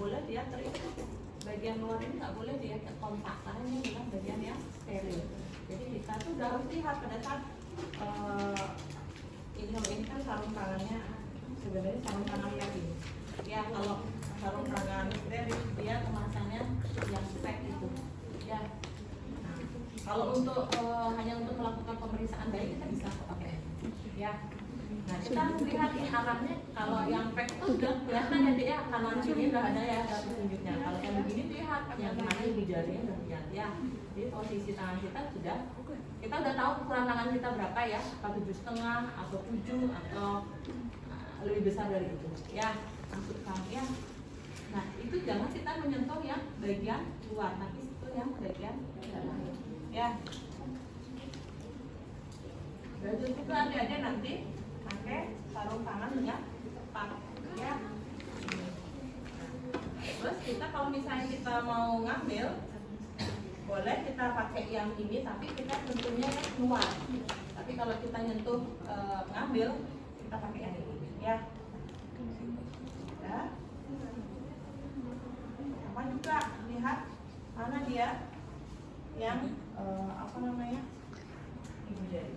boleh dia bagian luar ini nggak boleh dia kontak karena ini bukan bagian yang steril. Jadi kita tuh udah harus lihat pada saat ini kan sarung tangannya sebenarnya sarung tangan yang ini. Ya kalau sarung tangan steril dia kemasannya yang spek itu. Ya. Nah, kalau untuk hanya untuk melakukan pemeriksaan bayi kita bisa pakai. Ya. Nah, kita lihat arahnya kalau yang pack itu udah kelihatan ya dia kanan kiri udah ada ya petunjuknya. Kalau yang begini lihat yang kemana ibu jarinya udah lihat ya. Jadi posisi tangan kita udah tahu ukuran tangan kita berapa ya, apa 7,5 atau 7 atau lebih besar dari itu. Ya, masukkan ya. Nah, itu jangan kita menyentuh yang bagian luar, tapi itu yang bagian dalam. Ya. Dan juga ada nanti pakai sarung tangan yang tepat ya. Terus kita kalau misalnya kita mau ngambil boleh kita pakai yang ini tapi kita tentunya yang keluar. Tapi kalau kita nyentuh ngambil kita pakai yang ini ya. Ya. Apa juga lihat mana dia yang apa namanya ibu jari.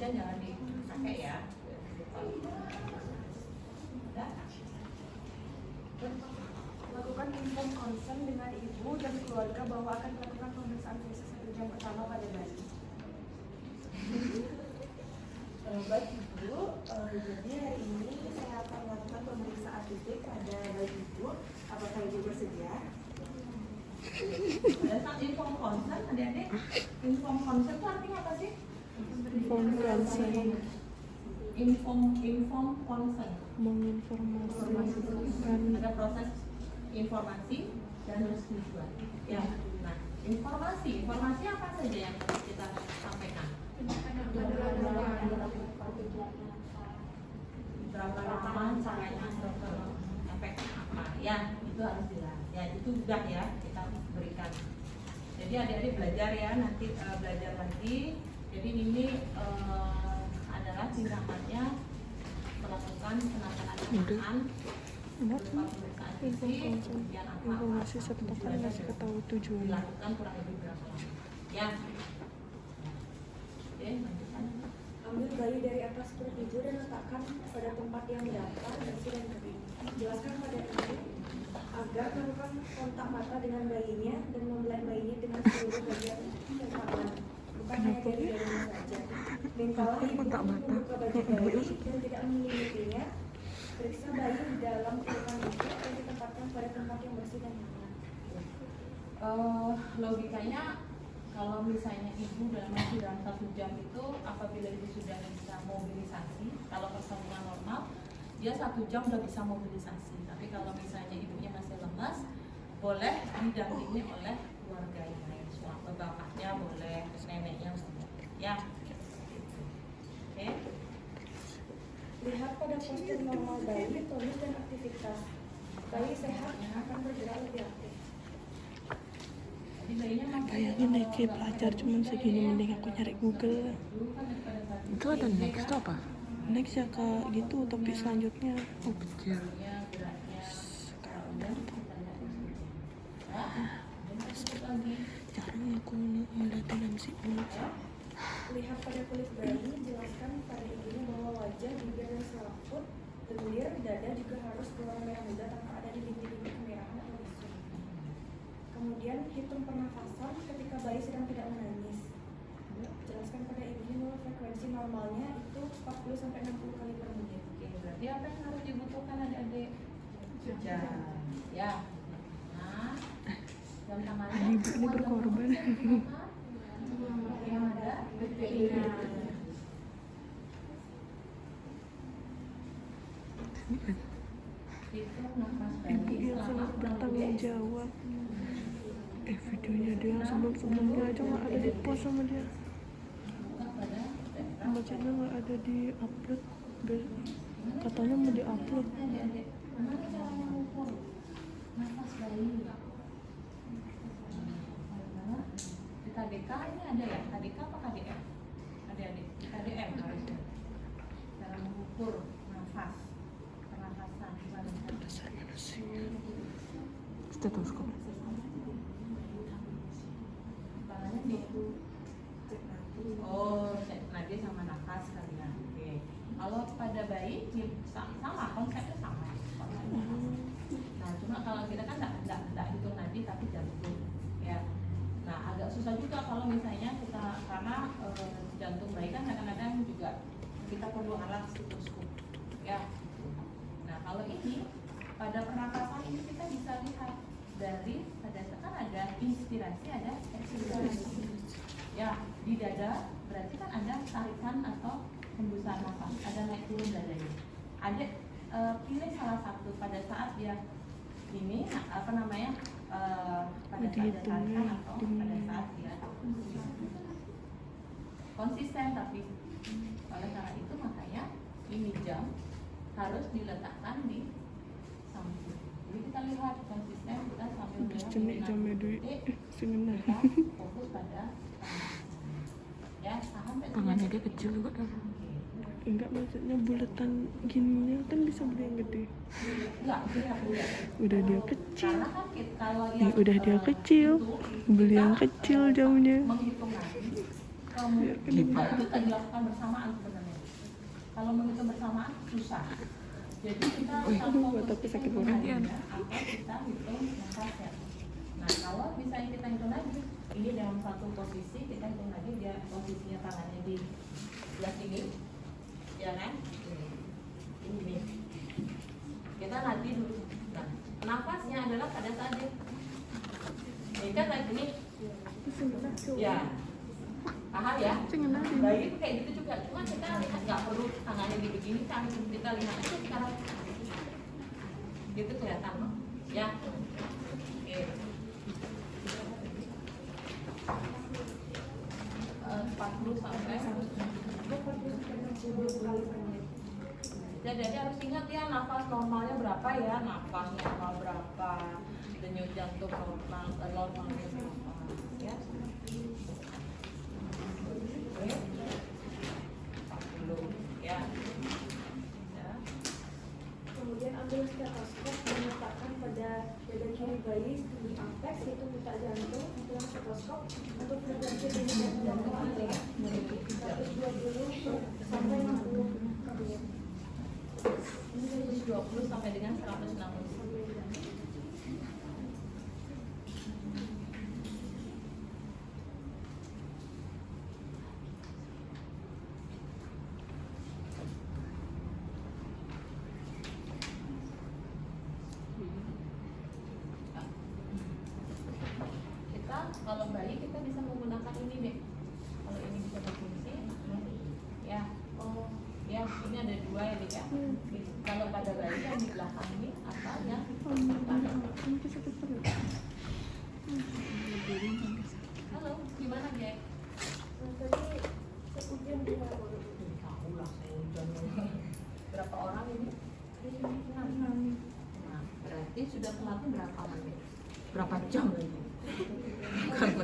Jangan dipakai ya. Lakukan inform konsen dengan ibu dan keluarga bahwa akan melakukan pemeriksaan fisik 1 jam pertama pada bayi. Baik Ibu, jadi hari ini saya akan melakukan pemeriksaan fisik pada bayi Ibu. Apakah Ibu bersedia? Pada saat inform konsen, adik-adik, inform konsen itu artinya apa sih? Inform consent, inform consent, menginformasikan. ada proses informasi dan persetujuan. Ya, nah informasi apa saja yang harus kita sampaikan? Berapa lama caranya, efeknya apa? Ya, itu harus jelas. Ya, itu sudah ya kita berikan. Jadi adik-adik belajar ya, nanti belajar lagi. Jadi ini adalah tindakannya melakukan penanganan berupa pemeriksaan fisik, kemudian Informasi sertakan ngasih ketahui tujuan. dilakukan kurang lebih berapa lama? Ya. Oke, lanjutkan. Ambil bayi dari atas perut ibu dan letakkan pada tempat yang datar, bersih dan kering. Jelaskan pada ibu agar melakukan kontak mata dengan bayinya dan membelai bayinya dengan seluruh bagian kepala. Bukan hanya jari-jarinya saja. Mintalah ibu untuk membuka baju bayi dan tidak menyeliputinya. Periksa bayi di dalam pelukan ibu dan ditempatkan pada tempat yang bersih dan nyaman. Logikanya kalau misalnya ibu masih dalam 1 jam itu apabila ibu sudah bisa mobilisasi, kalau persalinan normal dia 1 jam sudah bisa mobilisasi. Tapi kalau misalnya ibunya masih lemas, boleh didampingi oleh keluarga yang lain, suami bapaknya boleh, neneknya boleh. Ya. Oke. Lihat pada postur normal bayi, tonus dan aktivitas. Bayi sehat akan bergerak lebih aktif. Jadi bayinya masih Bayangin naik pelajar cuman segini, mending aku nyari Google. Itu ada next itu apa? Next ya kak gitu, tapi selanjutnya Oh betul. jarang aku ngeliatin MC aja. Lihat pada kulit bayi, jelaskan pada ibunya bahwa wajah, bibir dan selaput, belir, dada juga harus berwarna merah muda tanpa ada di bintik-bintik kemerahan atau bisu. Kemudian hitung pernafasan ketika bayi sedang tidak menangis. Jelaskan pada ibunya bahwa frekuensi normalnya itu 40-60 kali per menit. Oke, berarti apa yang harus dibutuhkan adik-adik? Jam. Ya. Nah, jam tangannya. Ibu ini berkorban. Yang ada betina. Itu nafas bayi. Ibu yang sangat bertanggung jawab. Videonya dia yang sebelum-sebelumnya aja nggak ada di post sama dia. Bacanya nggak ada di upload. Katanya mau di upload. Gimana caranya mengukur nafas bayi? Di KDK ini ada ya? KDK apa KDF? adik-adik TDM harusnya cara mengukur nafas pernafasan gimana Stetoskop. tangannya di oh cek nadi sama nafas kalian. Oke, kalau pada bayi sama konsepnya sama. Nah cuma kalau kita kan nggak hitung nadi tapi jantung ya. Nah agak susah juga kalau misalnya kita karena jantung bayi kan kadang-kadang juga kita perlu alat stetoskop ya. Nah kalau ini pada pernapasan ini kita bisa lihat dari pada kan ada inspirasi ada ekspirasi ya. Di dada berarti kan ada tarikan atau hembusan nafas, ada naik turun dadanya. Ada pilih salah satu pada saat dia ini pada saat dia tarikan atau pada saat dia konsisten. Tapi oleh karena itu makanya ini jam harus diletakkan di samping. Jadi kita lihat konsisten, kita sambil melihat jamnya duit sengenah. kita fokus pada ya sampai Tangannya dia kecil juga kan. Enggak, maksudnya buletan gininya kan bisa beli yang gede. enggak lihat. Udah dia kecil. Karena kan kalau yang Udah dia kecil, beli yang kecil jamnya. menghitung nanti kemudian itu kan dilakukan bersamaan sebenarnya. Kalau menghitung bersamaan susah. Jadi kita buat aku sakit banget. atau kita hitung nafasnya. Nah kalau misalnya kita hitung lagi, ini dalam satu posisi kita hitung lagi dia posisinya tangannya di sebelah sini, ya kan? Ini. Kita nanti dulu. Nah, nafasnya adalah pada saat ini kan lagi ini. Ya. Paham ya? Bayi itu kayak gitu juga. Cuma kita lihat nggak perlu tangannya begini kan. Kita lihat aja sekarang. Gitu kelihatan loh. Ya. Oke. 40 sampai 40 kali per menit. jadi harus ingat ya nafas normalnya berapa ya, nafas normal berapa, denyut jantung normalnya berapa ya. Oke. 40 ya. Ya. Kemudian ambil stetoskop dan letakkan pada dada kiri bayi di apex, itu minta jantung, pulang stetoskop untuk frekuensi denyut jantung adalah 120 sampai 60 menit. 120 sampai dengan 160. Kalau bayi kita bisa menggunakan ini deh. Kalau ini bisa berfungsi, ya. Oh, ya ini ada dua ya deh ya. Kalau pada bayi yang di belakang ini apa ya? Halo, gimana Jack? Tadi seujung dua baru. Tahu lah seujung. Berapa orang ini? 6. Nah, berarti sudah terlatih berapa menit? Berapa jam lagi?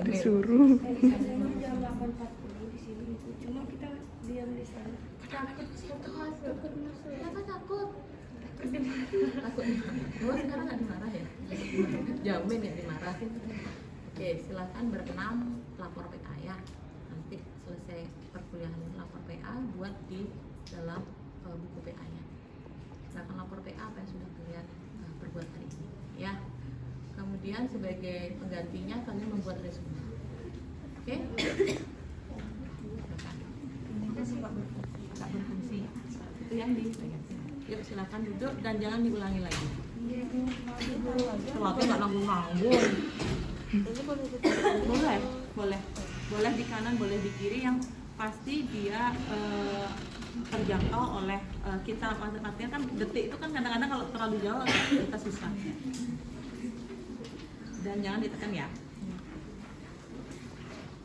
Disuruh. Biasanya jam 8.40 di sini itu. Cuma kita diam di sana. Takut takut. Oh, sekarang nggak dimarah ya? Jamin ya dimarahin. Oke, silakan berkenan lapor PA ya. Nanti selesai perkuliahan lapor PA buat di dalam buku PA-nya. Silakan lapor PA apa yang sudah kalian perbuat hari ini ya. Kemudian sebagai penggantinya kalian membuat resume. Oke? Tak berfungsi. Itu yang di. Yuk silakan duduk dan jangan diulangi lagi. Telatnya nggak nanggung-nanggung. Boleh di kanan, boleh di kiri, yang pasti dia terjangkau oleh kita. Artinya kan detik itu kan kadang-kadang kalau terlalu jauh kita susah. Dan jangan ditekan ya.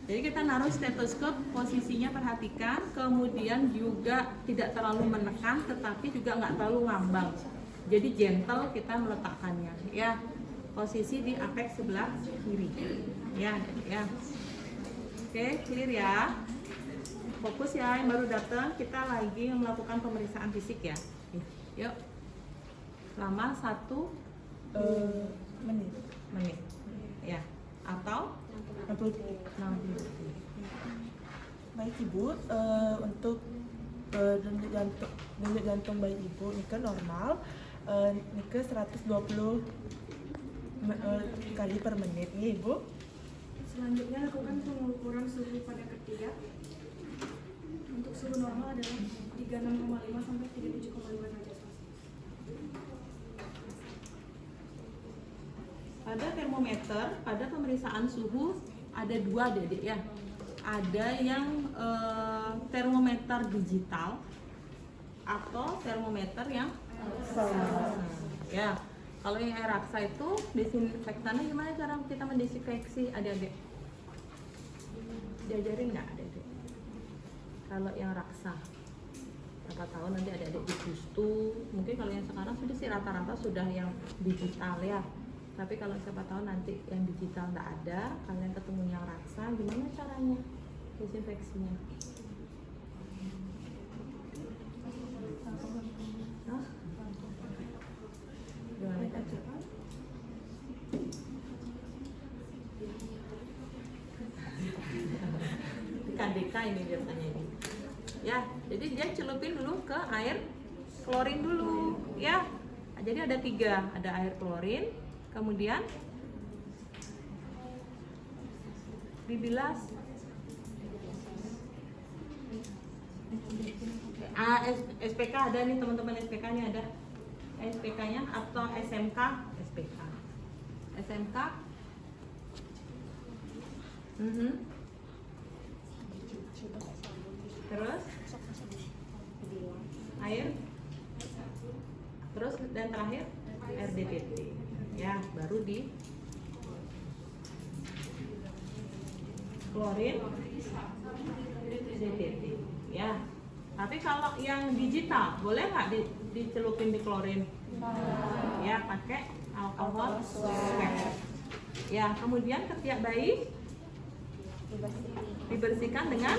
Jadi kita naruh stetoskop, posisinya perhatikan, kemudian juga tidak terlalu menekan, tetapi juga nggak terlalu ngambang. Jadi gentle kita meletakkannya, ya. Posisi di apex sebelah kiri, ya. Oke, clear ya. Fokus ya, yang baru datang, kita lagi melakukan pemeriksaan fisik ya. Yuk. Selama 1 menit. Ya. Atau 60 60 detik. Baik Ibu, untuk denyut jantung bayi Ibu Nike normal, Nike 120 kali per menit nih Ibu. Selanjutnya lakukan pengukuran suhu pada ketiak. Untuk suhu normal adalah 36,5 sampai 37,5 derajat Celcius. Pada termometer, pada pemeriksaan suhu ada 2 Dedek ya. Ada yang termometer digital atau termometer yang ya. Kalau yang air raksa itu desinfektannya gimana cara kita mendesinfeksi adik-adik? Diajarin nggak adik-adik? Kalau yang raksa, berapa tahun nanti adik-adik di Gustu. Mungkin kalau yang sekarang sudah sih rata-rata sudah yang digital ya. Tapi kalau siapa tahu nanti yang digital nggak ada, kalian ketemu yang raksa, gimana caranya desinfeksinya? Hah? Gimana caranya? KDK ini biasanya ini. Ya, jadi dia celupin dulu ke air klorin dulu, ya. Jadi ada 3, ada air klorin, kemudian dibilas. SPK ada nih teman-teman, SPK-nya ada. SPK-nya atau SMK, SPK. SMK. Terus air, terus dan terakhir RDPT ya, baru di klorin DTT ya. Tapi kalau yang digital boleh nggak dicelupin di klorin? Ya, pakai alkohol swab ya. Kemudian ketiak bayi dibersihkan dengan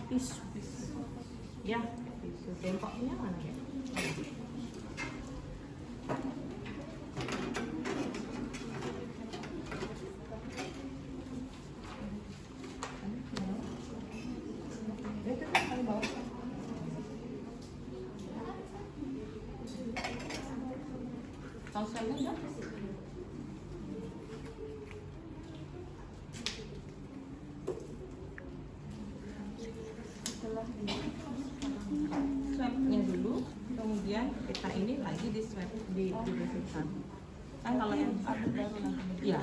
tisu ya, tisu. Sempoknya mana ya? Tahu saya enggak? Swabnya dulu, kemudian kita ini lagi di swab dibersihkan. Kan kalau yang ya.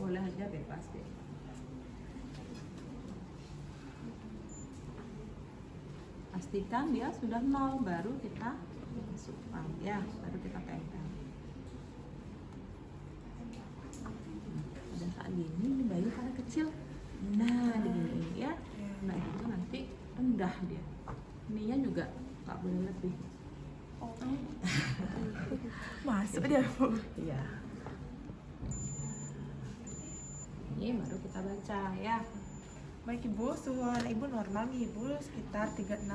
Boleh aja, bebas deh. Pastikan dia sudah 0, baru kita masukkan ya, baru kita tempel. Pada saat gini bayi karena kecil, nah digini ya, nah itu nanti rendah dia. Ininya juga nggak boleh lebih. Masuk dia Bu. Iya. Ini baru kita baca ya. Baik Ibu, suhu anak Ibu normal nih Ibu, sekitar 36,5.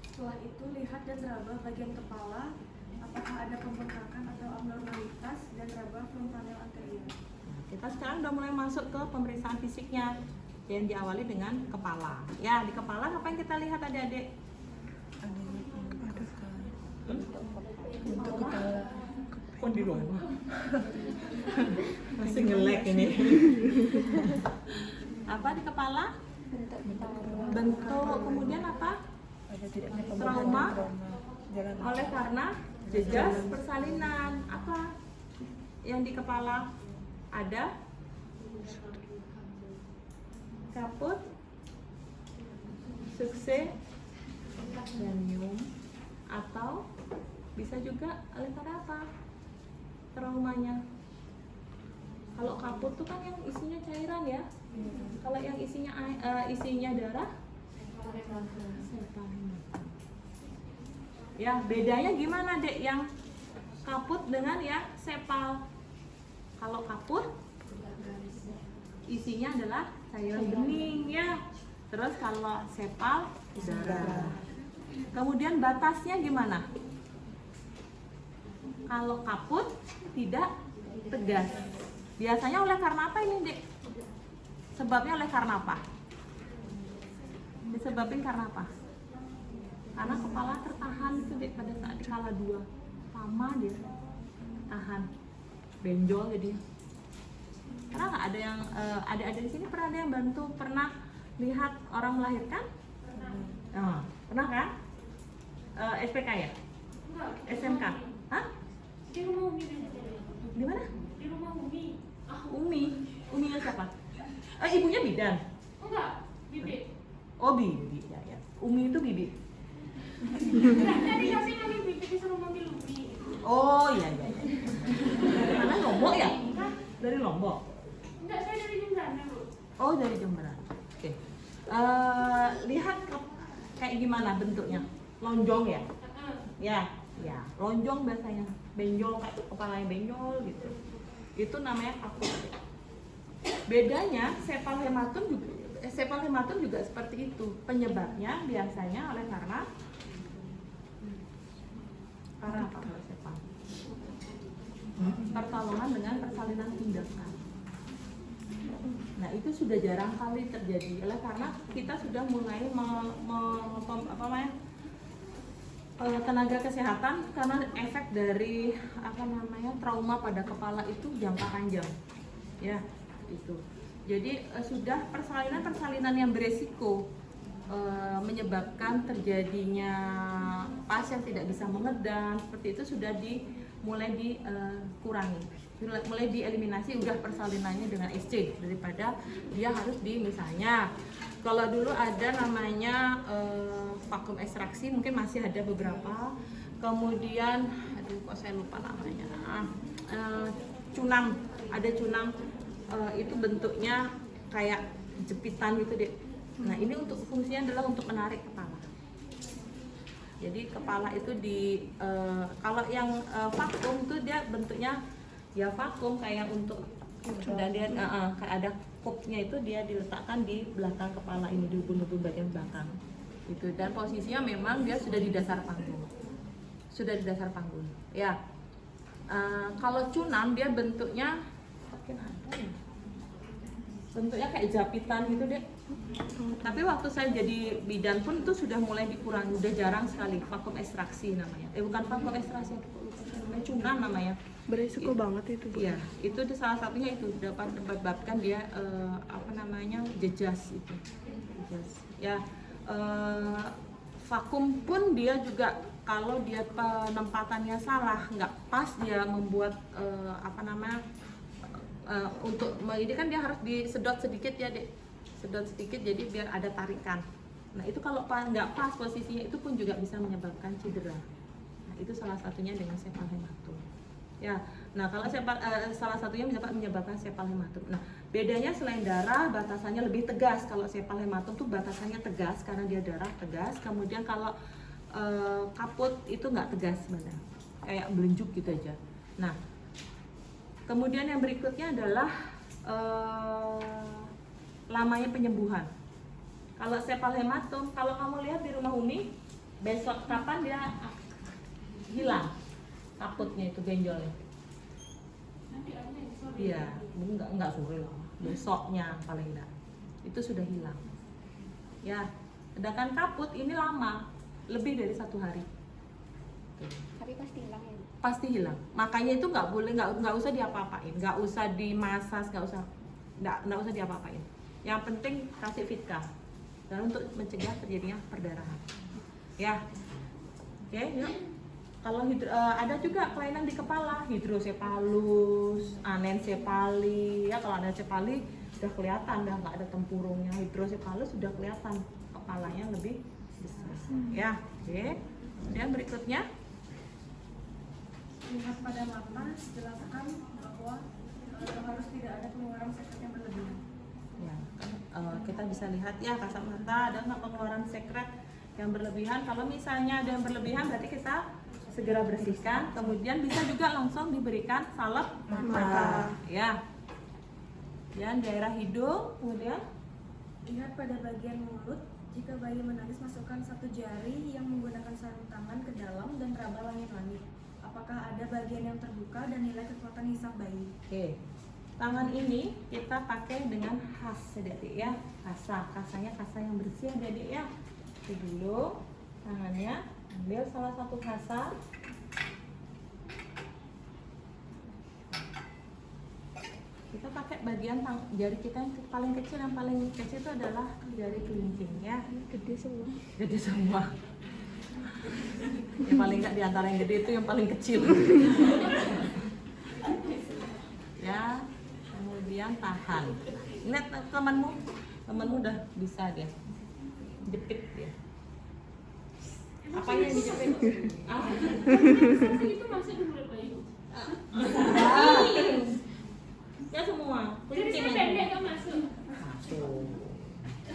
Setelah itu lihat dan raba bagian kepala, apakah ada pembengkakan atau abnormalitas, dan raba frontal anterior. Kita sekarang udah mulai masuk ke pemeriksaan fisiknya yang diawali dengan kepala. Ya, di kepala apa yang kita lihat adik-adik? Untuk kepala. Oh, di bawah. Masih nge-lag ini. Apa di kepala? Bentuk, kemudian apa? Ada tidaknya Trauma jalan oleh karena jejas persalinan. Apa? yang di kepala ada kaput, succedanium, atau bisa juga oleh karena apa? Traumanya. Kalau kaput tuh kan yang isinya cairan ya. Kalau yang isinya darah, sepal hematum. Ya, bedanya gimana, Dek? Yang kaput dengan yang sepal. Kalau kaput isinya adalah cairan bening ya. Terus kalau sepal darah. Kemudian batasnya gimana? Kalau kaput tidak tegas. Biasanya oleh karena apa ini, Dek? Sebabnya oleh karena apa? Disebabin karena apa? Karena kepala tertahan itu, Dek, pada saat dikala dua. Lama dia tahan. Benjol jadi. Karena nggak ada yang ada di sini pernah ada yang bantu, pernah lihat orang melahirkan? Pernah kan? SPK ya? SMK? Hah? Di rumah Umi. Di mana? Di rumah Umi. Uminya siapa? Ibunya bidan. Enggak, Bibi. Oh, bibi ya. Umi itu bibi. Tadi kasih kami Bibi disuruh manggil Umi. Oh iya. Dari mana, Lombok ya? Dari Lombok. Enggak, saya dari Jemberana, Bu. Oh, dari Jemberan. Oke. Lihat kayak gimana bentuknya? Lonjong ya? Ya, lonjong biasanya. Benjol, kayak kepalanya benjol gitu. Itu namanya kaput. Bedanya sepal hematum juga seperti itu. Penyebabnya biasanya oleh karena apa kalau sepal? Pertolongan dengan persalinan tindakan. Nah, itu sudah jarang kali terjadi oleh karena kita sudah mulai tenaga kesehatan karena efek dari trauma pada kepala itu jangka panjang. Ya, itu. Jadi sudah persalinan yang beresiko menyebabkan terjadinya pasien tidak bisa mengedan, seperti itu sudah mulai dikurangi, mulai dieliminasi udah persalinannya dengan SC daripada dia harus misalnya kalau dulu ada namanya vakum ekstraksi, mungkin masih ada beberapa, kemudian kok saya lupa namanya, cunang, ada cunang, itu bentuknya kayak jepitan gitu deh. Nah, ini untuk fungsinya adalah untuk menarik kepala. Jadi kepala itu kalau yang vakum itu dia bentuknya ya vakum kayak untuk, dan dia kayak ada kupnya itu dia diletakkan di belakang kepala ini, di ubun-ubun bagian belakang itu, dan posisinya memang dia sudah di dasar panggung, ya. Kalau cunam dia bentuknya kayak japitan gitu deh. Tapi waktu saya jadi bidan pun itu sudah mulai dikurangi, udah jarang sekali vakum ekstraksi namanya. Bukan vakum ekstraksi, namanya cunam namanya. Beresiko banget itu. Iya, itu salah satunya itu dapat menyebabkan dia jejas itu. Jejas. Ya, vakum pun dia juga kalau dia penempatannya salah, nggak pas, dia membuat untuk ini kan dia harus disedot sedikit ya, Dek. Sedot sedikit jadi biar ada tarikan. Nah, itu kalau nggak pas posisinya itu pun juga bisa menyebabkan cedera. Nah, itu salah satunya dengan sepal hematum. Ya, nah kalau salah satunya menyebabkan sepal hematum. Nah, bedanya selain darah, batasannya lebih tegas. Kalau sepal hematum tuh batasannya tegas karena dia darah tegas. Kemudian kalau kaput itu nggak tegas sebenarnya, kayak belenjuk gitu aja. Nah, kemudian yang berikutnya adalah lamanya penyembuhan. Kalau sepal hematum, kalau kamu lihat di rumah Umi, besok kapan dia hilang kaputnya itu, benjolnya? Iya, enggak sore lah, besoknya paling enggak itu sudah hilang. Ya, sedangkan kaput ini lama, lebih dari 1 hari. Tapi pasti hilang ya? Pasti hilang. Makanya itu nggak boleh, nggak usah diapa-apain, nggak usah dimasas, nggak usah diapa-apain. Yang penting kasih Fitka dan untuk mencegah terjadinya perdarahan. Ya, oke, yuk. Kalau ada juga kelainan di kepala, hidrosepalus, anencepali. Ya kalau anencepali sudah kelihatan, udah nggak ada tempurungnya. Hidrosepalus sudah kelihatan, kepalanya lebih besar. Ya, oke. Kemudian berikutnya, Lihat pada mata, jelaskan bahwa harus tidak ada pengeluaran sekret yang berlebihan. ya kita bisa lihat ya kasat mata ada nggak pengeluaran sekret yang berlebihan. Kalau misalnya ada yang berlebihan, berarti kita segera bersihkan. Kemudian bisa juga langsung diberikan salep mata. Ya. Dan daerah hidung, kemudian Lihat pada bagian mulut, jika bayi menangis masukkan satu jari yang menggunakan sarung tangan ke dalam dan raba langit-langit. Apakah ada bagian yang terbuka dan nilai kekuatan hisap bayi? oke. Tangan ini kita pakai dengan khas adik ya. Kasanya kasa yang bersih adik ya. Itu dulu tangannya, ambil salah satu kasa. Kita pakai bagian jari kita yang paling kecil itu adalah jari kelingking ya. Gede semua. Gede semua. Yang paling enggak di antara yang gede itu yang paling kecil. Ya, kemudian tahan. Lihat temanmu udah bisa dia. Jepit dia. Apanya yang dijepit? Itu masuk di mulut bayi. Ya semua. Jadi saya pendek kan masuk. Masuk.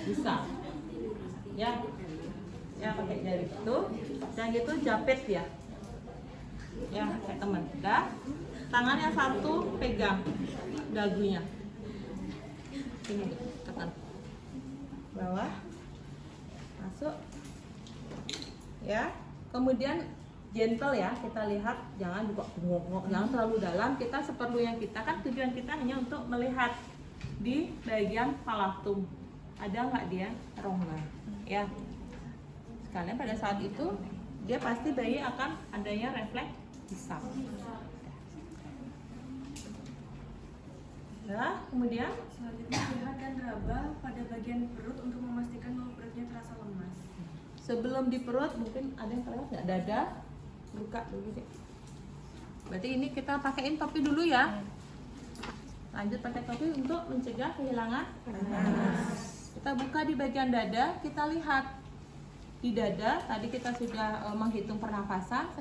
Bisa. Ya. Ya pakai jari itu. Dan gitu japit ya. Ya, kayak teman. Dah. Tangan yang satu pegang dagunya. Sini tekan. Bawah. Masuk. Ya. Kemudian gentle ya, kita lihat jangan juga bengok-bengok, jangan terlalu dalam. Kita seperlunya kita kan, tujuan kita hanya untuk melihat di bagian palatum ada nggak dia rongga ya. Sekalian pada saat itu dia pasti bayi akan adanya refleks hisap. Nah, kemudian Selanjutnya lihat dan raba pada bagian perut untuk memastikan bahwa perutnya terasa lemas. sebelum di perut mungkin ada yang kelihatan nggak, dada buka dulu deh. Berarti ini kita pakaiin topi dulu ya. Lanjut pakai topi untuk mencegah kehilangan panas. Kita buka di bagian dada, kita lihat di dada. Tadi kita sudah menghitung pernafasan,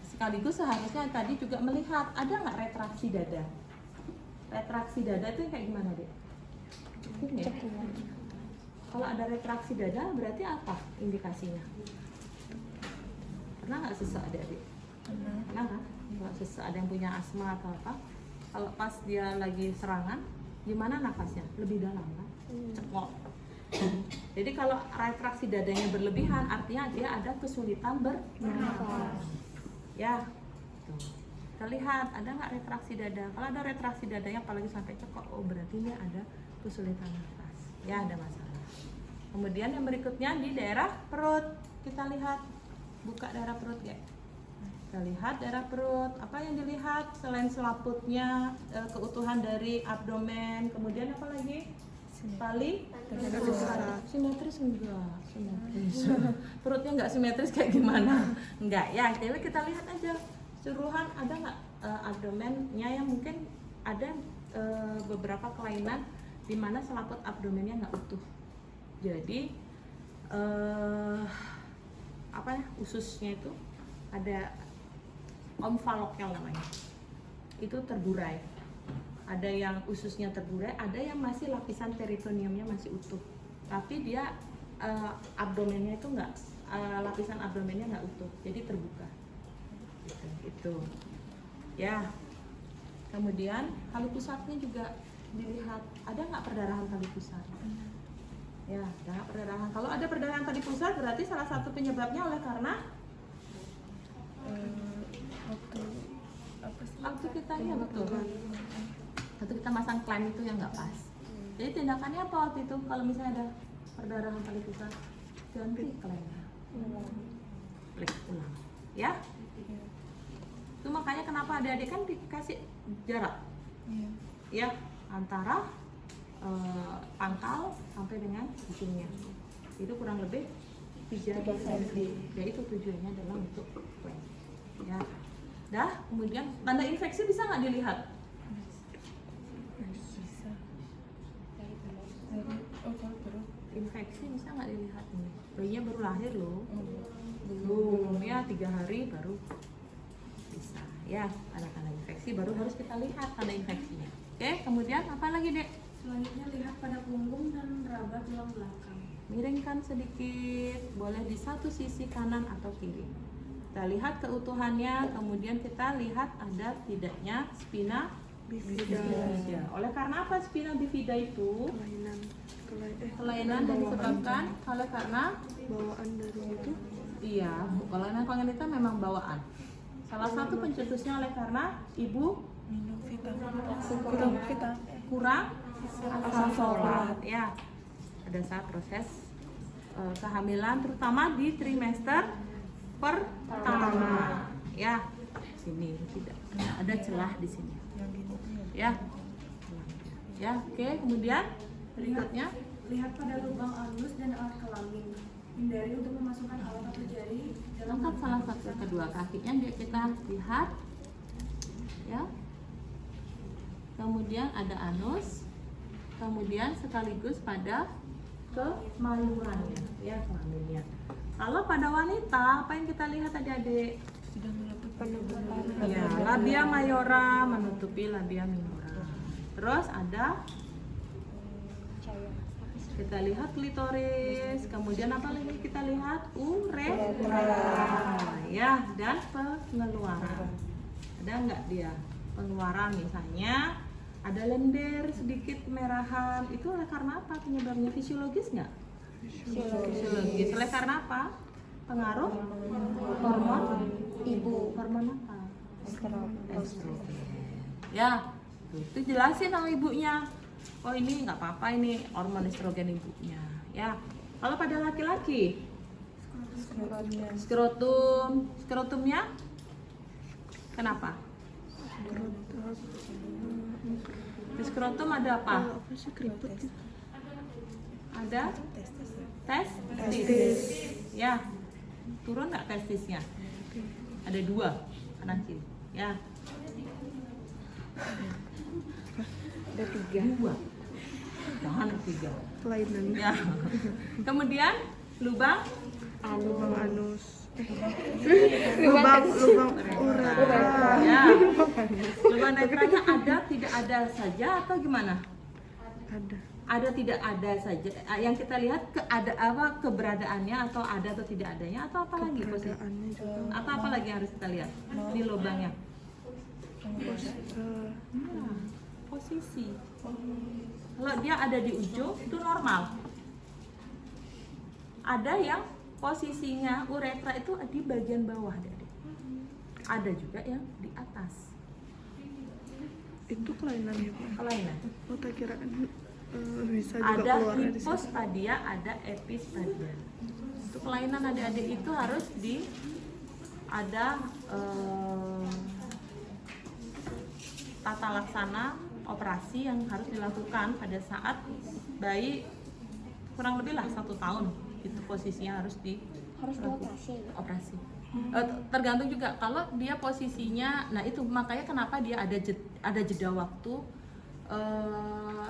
sekaligus seharusnya tadi juga melihat ada nggak retraksi dada. Retraksi dada itu kayak gimana deh? Ya? Kalau ada retraksi dada berarti apa indikasinya? Pernah nggak sesak adik-adik? Pernah kan? Kalau sesak ada yang punya asma atau apa, kalau pas dia lagi serangan, gimana nafasnya? Lebih dalam kan? Cekok. Jadi kalau retraksi dadanya berlebihan, artinya dia ada kesulitan bernafas. Ya, tuh. Kita lihat ada nggak retraksi dada. Kalau ada retraksi dadanya, apalagi sampai cekok, oh berarti dia ada kesulitan nafas. Ya ada masalah. Kemudian yang berikutnya di daerah perut, kita lihat. Buka daerah perut ya. Kita lihat daerah perut. Apa yang dilihat selain selaputnya, keutuhan dari abdomen, kemudian apa lagi? Tali simetris enggak? Simetris. Perutnya enggak simetris kayak gimana? Enggak ya. Jadi kita lihat aja keseluruhan ada nggak abdomennya yang mungkin ada beberapa kelainan di mana selaput abdomennya nggak utuh. Jadi apa ya, ususnya itu ada omfalokel namanya, itu terburai. Ada yang ususnya terburai, ada yang masih lapisan peritoneumnya masih utuh, tapi dia abdomennya itu enggak, lapisan abdomennya nggak utuh, jadi terbuka. Itu ya. Kemudian kali pusatnya juga dilihat, ada nggak perdarahan kali pusat? Ya, ada perdarahan. Kalau ada perdarahan tali pusat berarti salah satu penyebabnya oleh karena waktu kita ya betul. Waktu kita masang klem itu yang nggak pas. Jadi tindakannya apa waktu itu? Kalau misalnya ada perdarahan tali pusat, ganti klemnya, klik ulang, ya. Itu makanya kenapa adik-adik kan dikasih jarak, ya, antara pangkal sampai dengan ujungnya itu kurang lebih 3 cm. Ya itu tujuannya adalah untuk klem. Ya, dah. Kemudian tanda infeksi bisa nggak dilihat? Infeksi bisa nggak dilihat nih? Bayinya baru lahir loh. Belum ya 3 hari baru bisa. Ya, tanda-tanda infeksi baru harus kita lihat tanda infeksinya. Oke, kemudian apa lagi dek? Selanjutnya lihat pada punggung dan raba tulang belakang. Miringkan sedikit, boleh di satu sisi kanan atau kiri. Kita lihat keutuhannya, kemudian kita lihat ada tidaknya spina bifida. Oleh karena apa spina bifida itu? Kelainan yang disebabkan oleh karena bawaan dari itu. iya, kelainan kongenital memang bawaan. Salah satu pencetusnya oleh karena ibu Minum vitamin. kurang asam folat ya pada saat proses kehamilan, terutama di trimester pertama ya. Sini tidak ada celah di sini ya. Oke, kemudian berikutnya Lihat pada lubang anus dan alat kelamin. Hindari untuk memasukkan alat atau jari dalam lengkap salah satu kedua kakinya dia kita lihat ya. Kemudian ada anus, kemudian sekaligus pada kemaluannya ya, kelaminnya. Kalau pada wanita apa yang kita lihat adik-adik? Ya, labia mayora menutupi labia minora. Terus ada kita lihat klitoris, kemudian apa lagi kita lihat? Uretra ya, dan pengeluaran. Ada nggak dia pengeluaran? Misalnya ada lendir sedikit kemerahan, itu oleh karena apa? Penyebabnya fisiologis nggak? Fisiologis. Oleh karena apa? Pengaruh hormon ibu. Hormon apa? Estrogen. Ya, itu jelasin sama ibunya. Oh ini nggak apa-apa, ini hormon estrogen ibunya. Ya. Kalau pada laki-laki, skrotumnya kenapa? Di skrotum ada apa? Ada testis. Ya. Turun nggak testisnya? Ada 2 kanan kiri. Ya. Ada 3. 2. Jangan 3. Kelainan. Ya. Kemudian lubang Anus. Lubang uretra. Ya. Lubang uretranya ada tidak ada saja atau gimana? Ada tidak ada saja. Yang kita lihat keberadaannya atau ada atau tidak adanya atau apa lagi posisi? Atau apa lagi yang harus kita lihat di lubangnya? Posisi. Kalau dia ada di ujung itu normal. Ada yang posisinya uretra itu di bagian bawah, Adik. Ada juga yang di atas. Itu kelainan ya Pak? Kelainan. Oh tak kira bisa juga Ada keluar dari situ. hipostadia, ada epistadia. Itu kelainan adik-adik itu harus ada tata laksana operasi yang harus dilakukan pada saat bayi kurang lebih lah 1 tahun. Itu posisinya harus operasi. Tergantung juga kalau dia posisinya, nah itu makanya kenapa dia ada jeda waktu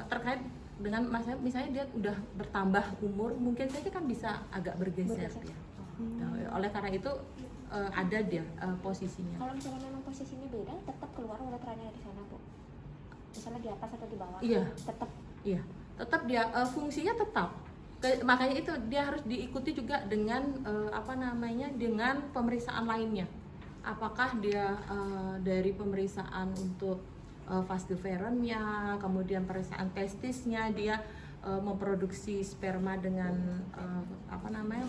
terkait dengan misalnya dia udah bertambah umur, mungkin saja kan bisa agak bergeser. Ya. Nah, oleh karena itu ada dia posisinya. Kalau misalnya memang posisinya beda, tetap keluar uretranya di sana, Bu. Misalnya di atas atau di bawah. Iya. Tetap Dia fungsinya tetap. Makanya itu dia harus diikuti juga dengan dengan pemeriksaan lainnya. Apakah dia dari pemeriksaan untuk vas-deferensnya, kemudian pemeriksaan testisnya, dia memproduksi sperma dengan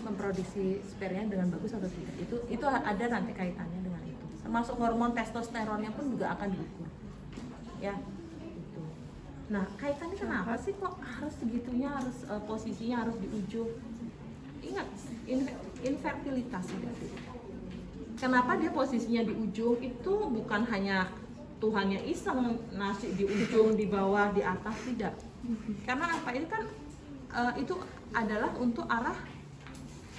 memproduksi spermanya dengan bagus atau tidak. Itu ada nanti kaitannya dengan itu. Termasuk hormon testosteronnya pun juga akan diukur. Ya. Nah, kaitannya kenapa sih kok harus segitunya, harus posisinya harus di ujung? Ingat, infertilitas itu. Kenapa dia posisinya di ujung? Itu bukan hanya Tuhannya iseng nasi di ujung, di bawah, di atas, tidak. Karena apa? Itu kan itu adalah untuk arah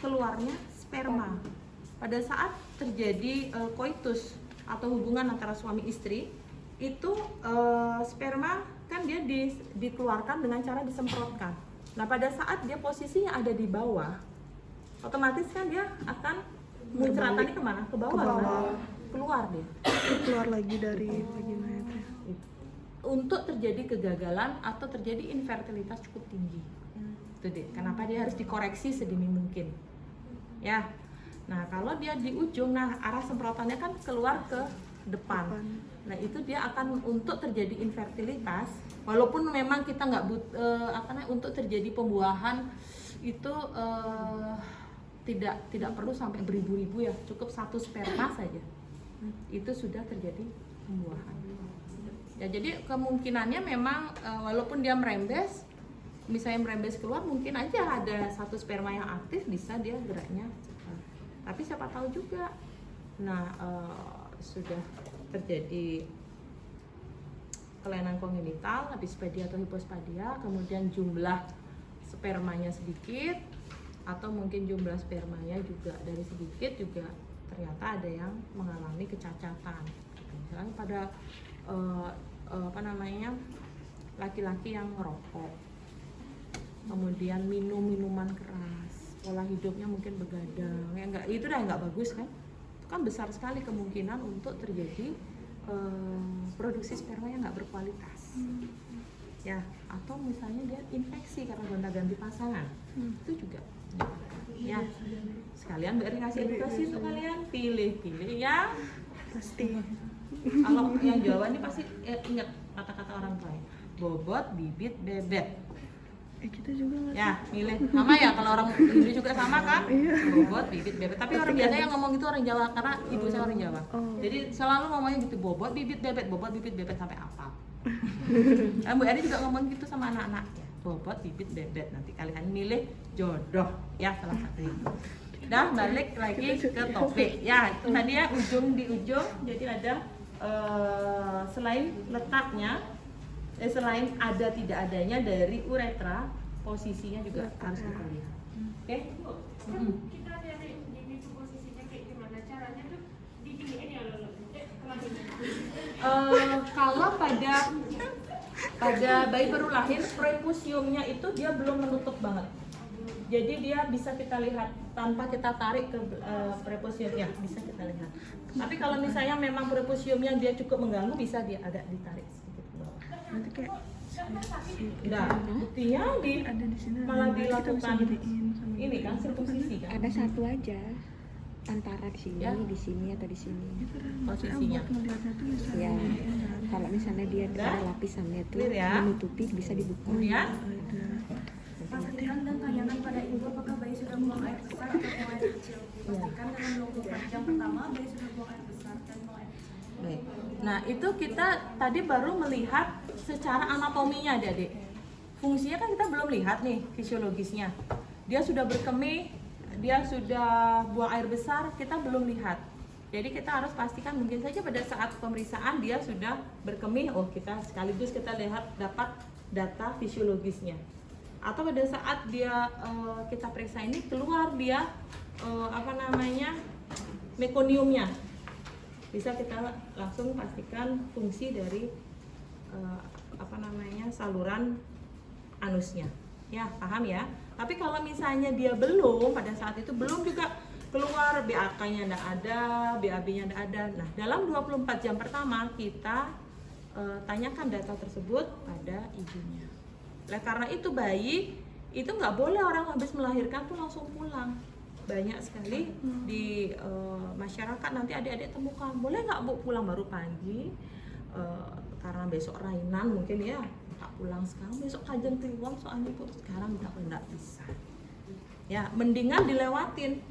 keluarnya sperma pada saat terjadi koitus atau hubungan antara suami istri, itu sperma kan dia dikeluarkan dengan cara disemprotkan. Nah, pada saat dia posisinya ada di bawah, otomatis kan dia akan muncratannya kemana? Ke bawah. Ke bawah. Kan? Keluar dia. Keluar lagi dari vagina itu. Untuk terjadi kegagalan atau terjadi infertilitas cukup tinggi. Itu deh. Kenapa dia harus dikoreksi sedini mungkin. Ya. Nah, kalau dia di ujung, nah arah semprotannya kan keluar ke depan. Nah, itu dia akan untuk terjadi infertilitas, walaupun memang kita nggak untuk terjadi pembuahan itu tidak perlu sampai beribu-ribu ya, cukup 1 sperma saja itu sudah terjadi pembuahan. Ya, jadi kemungkinannya memang walaupun dia merembes, misalnya merembes keluar, mungkin aja ada 1 sperma yang aktif, bisa dia geraknya cepat. Tapi siapa tahu juga, nah sudah terjadi kelainan kongenital, epispedia atau hipospadia, kemudian jumlah spermanya sedikit, atau mungkin jumlah spermanya juga dari sedikit juga ternyata ada yang mengalami kecacatan. Misalnya pada laki-laki yang merokok, kemudian minum minuman keras, pola hidupnya mungkin begadang, ya enggak, itu udah nggak bagus kan? Itu kan besar sekali kemungkinan untuk terjadi produksi sperma yang nggak berkualitas. Ya, atau misalnya dia infeksi karena gonta-ganti pasangan, itu juga. Ya, sekalian Mbak Eri kasih edukasi untuk kalian, pilih-pilih yang Pasti. kalau yang Jawa ini pasti ingat kata-kata orang tua, bobot, bibit, bebet. Kita juga nggak. Ya, milih sama ya, kalau orang Hindu juga sama kan? Bobot, bibit, bebet. Tapi orang biasa yang ngomong itu orang Jawa, karena ibu saya orang Jawa. Jadi selalu ngomongnya gitu, bobot, bibit, bebet sampai apa? Nah, Bu Eri juga ngomong gitu sama anak-anaknya, bobot, bibit, bebet. Nanti kalian milih jodoh ya, salah satu itu. Dah, balik lagi ke topik. Ya, itu tadi ya, ujung di ujung. Jadi ada selain letaknya, selain ada tidak adanya dari uretra, posisinya juga harus kita lihat. Oke? Kita dari ini tuh posisinya kayak gimana caranya tuh diginiin ya loh. Kalau pada bayi baru lahir, prepusiumnya itu dia belum menutup banget. Jadi dia bisa kita lihat tanpa kita tarik ke prepusiumnya, bisa kita lihat. Tapi kalau misalnya memang prepusiumnya dia cukup mengganggu, bisa dia agak ditarik sedikit ke bawah. Nanti kayak Nah, buktinya ada di sini. malah Kita bisa dilakukan gedein sama ini kan sirkumsisi kan. Ada satu aja antara di sini, Ya. di sini atau di sini. Posisinya. buat ngeliatnya tuh bisa Ya, gedein kan. kalau misalnya dia Udah? ada lapisannya tuh Clear ya? menutupi, bisa dibuka. Kemudian Pastikan dan tanyakan pada ibu apakah bayi sudah buang air besar atau buang air kecil. Pastikan dalam 24 jam pertama bayi sudah buang air besar dan buang air kecil. Baik. Nah, itu kita tadi baru melihat secara anatominya, Adik. Fungsinya kan kita belum lihat nih fisiologisnya. Dia sudah berkemih, dia sudah buang air besar, kita belum lihat. Jadi kita harus pastikan, mungkin saja pada saat pemeriksaan dia sudah berkemih, oh kita sekaligus kita lihat dapat data fisiologisnya. Atau pada saat dia kita periksa ini keluar dia mekoniumnya, bisa kita langsung pastikan fungsi dari saluran anusnya. Ya, paham ya? Tapi kalau misalnya dia belum, pada saat itu belum juga keluar, BAK-nya enggak ada, BAB-nya enggak ada. Nah, dalam 24 jam pertama kita tanyakan data tersebut pada ibunya. Nah, karena itu bayi itu nggak boleh orang habis melahirkan tuh langsung pulang. Banyak sekali di masyarakat nanti adik-adik temukan, boleh nggak Bu pulang baru pagi karena besok rainan mungkin ya, tak pulang sekarang, besok kajian kliwon soalnya Bu sekarang nggak bisa. Ya, mendingan dilewatin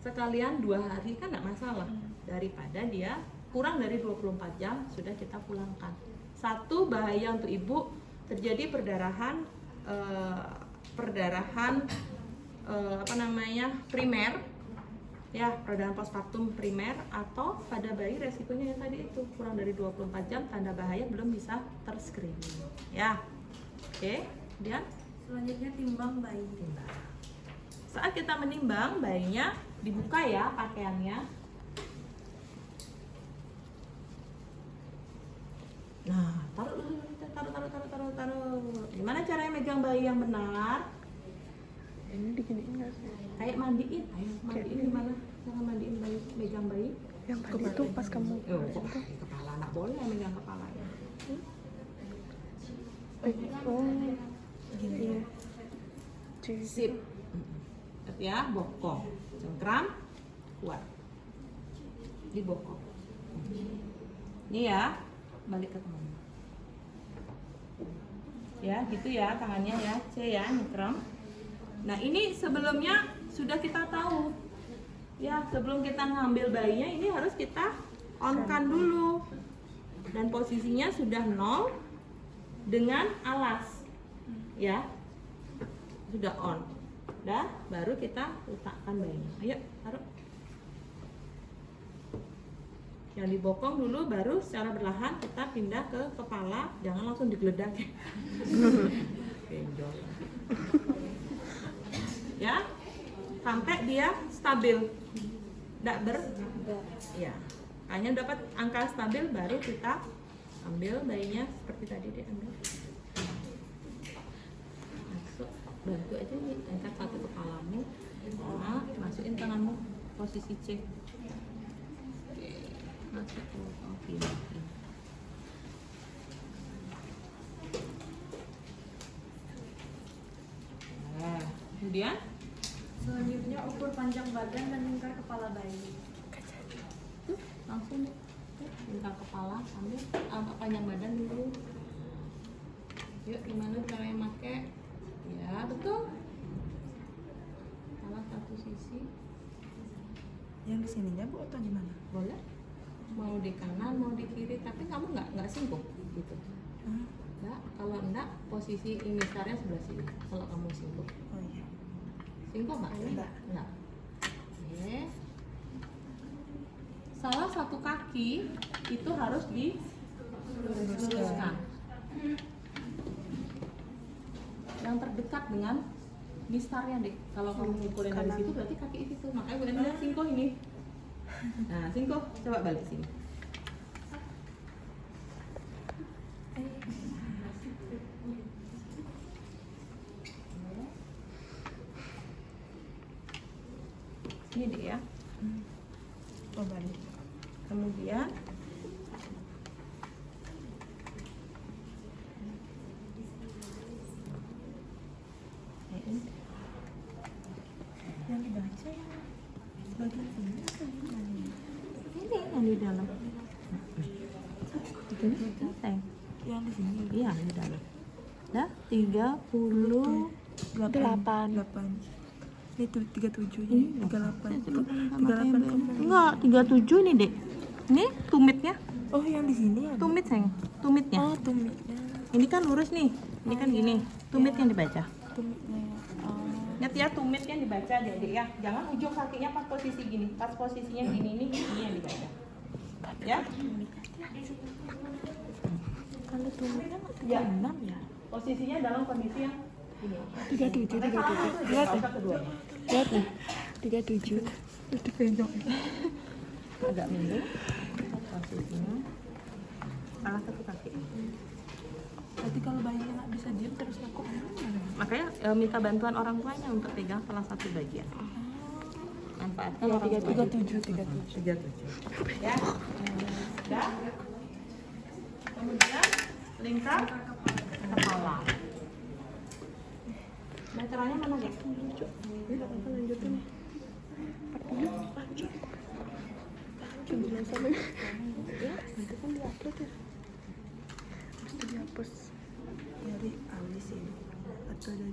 sekalian 2 hari kan nggak masalah, daripada dia kurang dari 24 jam sudah kita pulangkan. Satu, bahaya untuk ibu terjadi perdarahan primer, ya, perdarahan postpartum primer, atau pada bayi resikonya yang tadi itu kurang dari 24 jam tanda bahaya belum bisa terscreening, ya. Oke, kemudian Selanjutnya timbang bayi. timbang. Saat kita menimbang bayinya Dibuka ya pakaiannya. Nah, taruh. Gimana caranya megang bayi yang benar? Ini diginiin nggak sih? Kayak mandiin. Ayo mandiin gimana? Cara mandiin bayi, megang bayi. Yang tadi itu pas kamu Oh, kok pakai kepala anak boleh megang kepalanya. oh gini Sip. Lihat ya, bokong. Cengkram, kuat. Dibokong. Ini ya, balik ke tangan. Ya, gitu ya tangannya ya, C ya, nyengkram. Nah, ini sebelumnya sudah kita tahu. Ya, sebelum kita ngambil bayinya ini harus kita on-kan dulu. Dan posisinya sudah 0 dengan alas. Ya. Sudah on. Udah, baru kita letakkan bayinya. Ayo, taruh. Yang dibokong dulu, baru secara perlahan kita pindah ke kepala. Jangan langsung digeledak. Benjol. Ya, sampai dia stabil. Tidak ya. Hanya dapat angka stabil, baru kita ambil bayinya seperti tadi diambil. Masuk, bantu aja nih, angkat satu kepalamu. Nah, masukin tanganmu posisi C. Oke, masuk. Oke. Nah, kemudian Selanjutnya ukur panjang badan dan lingkar kepala bayi. langsung lingkar kepala, ambil panjang badan dulu. Yuk, gimana caranya pakai? Ya, betul. Salah satu sisi. Yang di sininya Bu atau di mana? Boleh. Mau di kanan, mau di kiri, tapi kamu nggak singgung gitu. Enggak, kalau enggak posisi imisarnya sebelah sini. Kalau kamu singgung. Oh iya. Singgung nggak? Enggak. Enggak. Oke. Salah satu kaki itu harus diluruskan. Yang terdekat dengan mistarnya deh. Kalau kamu ngukurin dari situ berarti kaki itu. Makanya boleh lihat singko ini. Nah, singko coba balik sini. Ini deh ya. Oh balik. Kemudian Yang dibaca ya bagian sini atau yang mana? ini yang di dalam. Yang di sini. Iya, di dalam. Dah 38. 8. Ini tuh 37 ini 38. 38. Enggak, 37 ini, Dek. Ini tumitnya. Oh, yang di sini ya? Tumit, sayang. Tumitnya. Oh, tumitnya. Ini kan lurus nih. Ini kan gini. Tumit yang dibaca. Tumitnya. Oh. Ingat ya, tumit yang dibaca, Dek ya. Jangan ujung kakinya pas posisi gini. Pas posisinya gini nih, ini yang dibaca. Ya? Kalau tumitnya Ya. 6 ya? Posisinya dalam kondisi yang ini. 37. Lihat keduanya. Lihat nih 37. Itu pendek. Agak miring. Posisinya salah satu kaki. Berarti kalau bayinya nggak bisa diam terus aku Makanya minta bantuan orang tuanya untuk pegang salah satu bagian. Manfaatkan orang tua. 37. Ya. Sudah. Kemudian lingkar kepala. Meterannya mana ya? Apa lanjutin? Lanjut. Jangan sampai. Ya, nanti kan diupload ya. Habis itu dihapus. Dari alis ini atau dari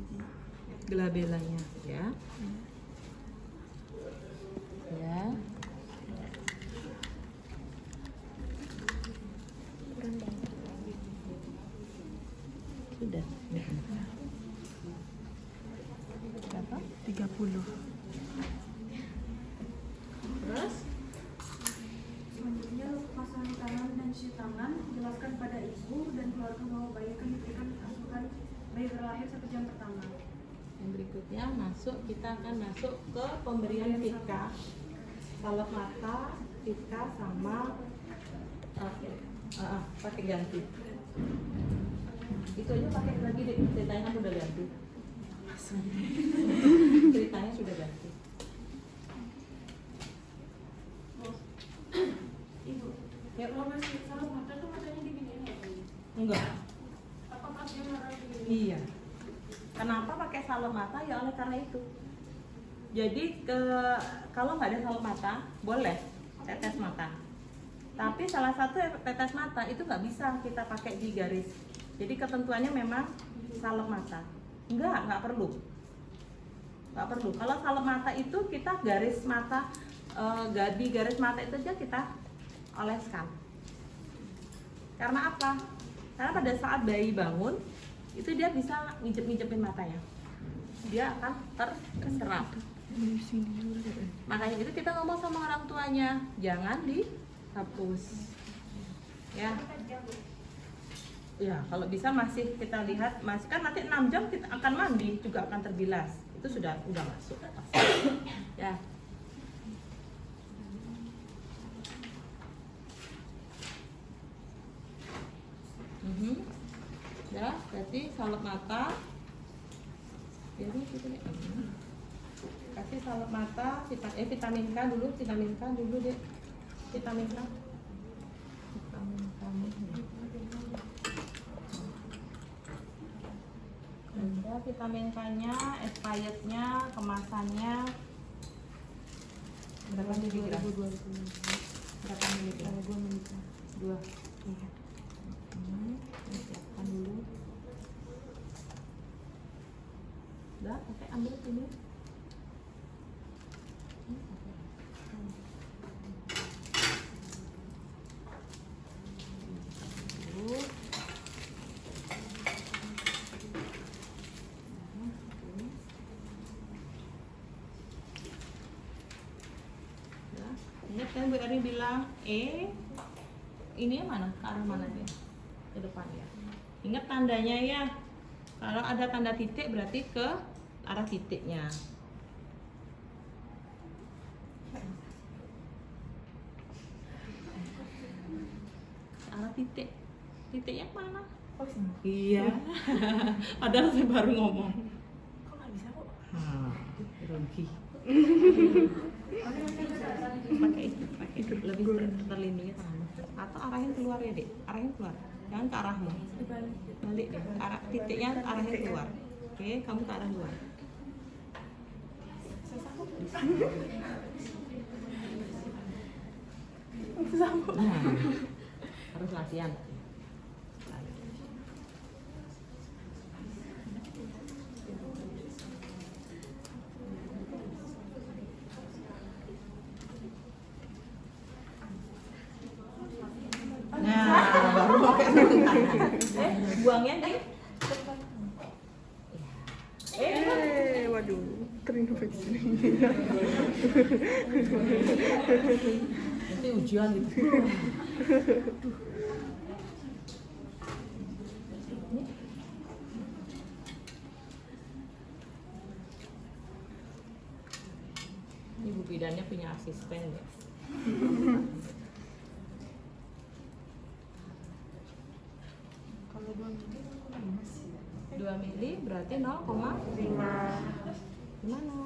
Gelabelanya, ya. Ya. Sudah. Berapa? 30. Terus? Selanjutnya pasang tangan dan cuci tangan. Jelaskan pada ibu dan keluarga bahwa bayi akan diberikan asuhan bayi berlahir 1 jam pertama. Yang berikutnya kita akan masuk ke pemberian pika, salep mata, pika sama pakai ganti. Itu aja pakai lagi deh, ceritanya kan udah ganti. Ceritanya sudah ganti. Ibu, Ya, kalau masih salep mata tuh matanya diginiin ya? enggak. Apa pas dia marah diginiin? Iya. Kenapa pakai salep mata? Ya oleh karena itu. Jadi kalau nggak ada salep mata, boleh tetes mata. Tapi salah satu tetes mata itu nggak bisa kita pakai di garis. Jadi ketentuannya memang salep mata. Nggak perlu. Nggak perlu. Kalau salep mata itu kita garis mata, di garis mata itu aja kita oleskan. Karena apa? Karena pada saat bayi bangun, itu dia bisa ngijep-ngijepin matanya. Dia akan terserap. Makanya itu kita ngomong sama orang tuanya, jangan dihapus. Ya. Ya, kalau bisa masih kita lihat, masih kan nanti 6 jam kita akan mandi, juga akan terbilas. Itu sudah masuk. Ya. Ya, berarti salep mata. Jadi kita kasih salep mata, vitamin K dulu deh. Vitamin K. Ada vitamin K-nya, expirednya, kemasannya berapa miligram? Berapa miligram? 2 miligram. 2. Iya. Siapkan dulu. Udah, oke, ambil ini. Ingat kan Bu Erin bilang ini yang mana? Ke arah mana dia? Ke depan ya. Ingat tandanya ya. Kalau ada tanda titik berarti ke arah titiknya. Ke arah titik. Titiknya mana? Oh, sini. Iya. Padahal saya baru ngomong. Kok nggak bisa, Bu? Rugi. Pakai itu lebih terlindungi tanganmu. Atau arahin keluar ya, Dek. Arahin keluar. Jangan ke arahmu. Balik deh. Arah titiknya arahin keluar. Oke, kamu ke arah luar. Nah, harus latihan. Nah, baru pakai sarung tangan. Buangnya di. Waduh, terinfeksi. Nanti ujian gitu. Ibu bidannya punya asisten ya. Kalau 2 mili 2 mili berarti 0,5. Gimana?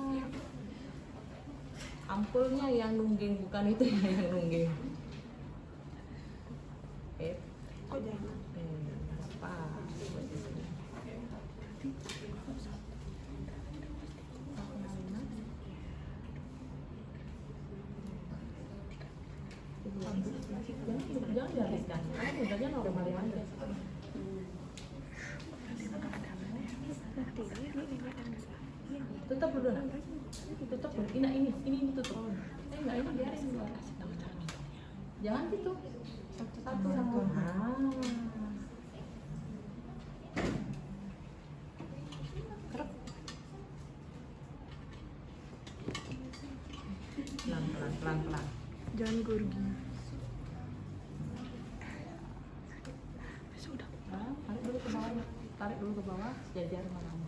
Ampulnya yang nungging, bukan itu ya yang nungging. kok jangan? Apa? Jangan dihabiskan, karena mudahnya normal aja. Tutup dulu nak. Tutup dulu. Ini tutup. Enggak, ini biarin dulu. Jangan gitu. Satu sama. Kerap. Pelan. Jangan gurgi. Sudah. Tarik dulu ke bawah. Tarik dulu ke bawah. Jajar sama kamu.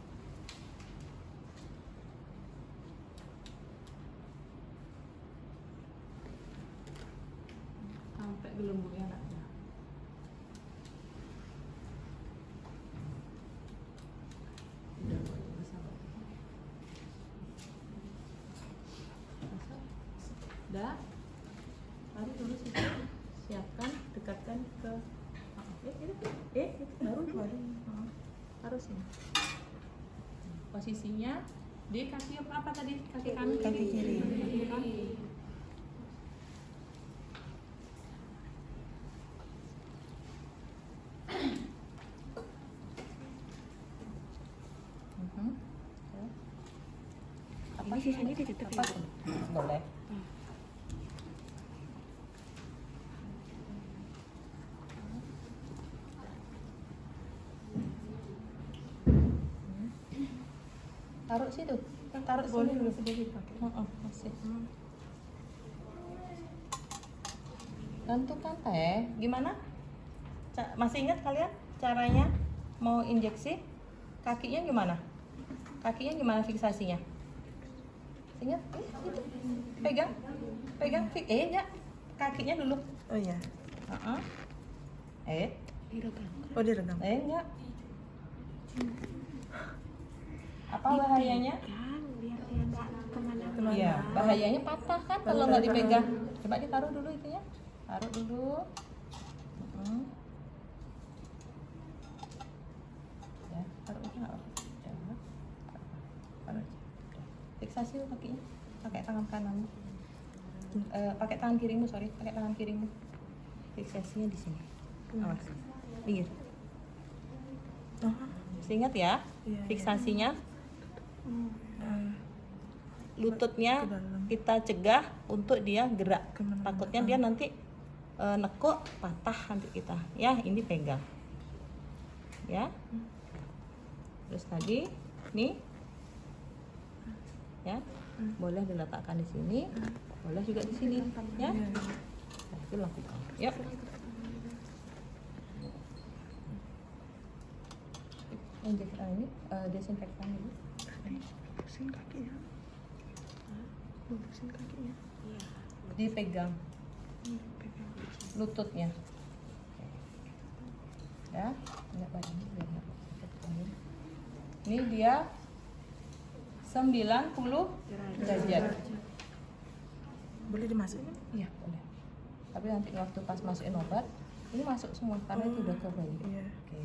ke baru taruh sini. Posisinya di kaki apa tadi? Kaki kanan, Kaki kiri. Kaki kanan. Apa sisanya ditutup ya? Boleh. Taruh situ, taruh Boleh sini dulu. sedikit pakai. Masih. Tentukan teh, gimana? Masih ingat kalian caranya mau injeksi? Kakinya gimana? Kakinya gimana fiksasinya? Ingat? Itu. Pegang, enggak. Kakinya dulu. Oh iya. Diregang. Oh diregang. Enggak. Apa bahayanya? Kan biar dia nggak kemana. Iya, bahayanya patah kan kalau nggak dipegang. Coba ditaruh dulu itunya. Taruh dulu. Ya, taruh aja nggak apa-apa. Jangan. Taruh aja. Fiksasi tuh kakinya. Pakai tangan kanan. Pakai tangan kirimu, pakai tangan kirimu. Fiksasinya di sini. Awas. Pinggir. Masih ingat ya? Iya. Fiksasinya lututnya kita cegah untuk dia gerak. Takutnya dia nanti nekuk patah nanti kita. Ya, ini pegang. Ya. Terus tadi nih. Ya. Boleh diletakkan di sini, boleh juga di sini, ya. Nah, itu lakukan. Yuk. Injek ini desinfektan dulu. Bubusin kakinya. Bubusin kakinya. Dipegang lututnya. Ya, enggak badannya biar enggak sakit. Ini dia 90 derajat. Boleh dimasukin? Iya, boleh. Tapi nanti waktu pas masukin obat, ini masuk semua karena itu udah ke bayi. Iya. Oke.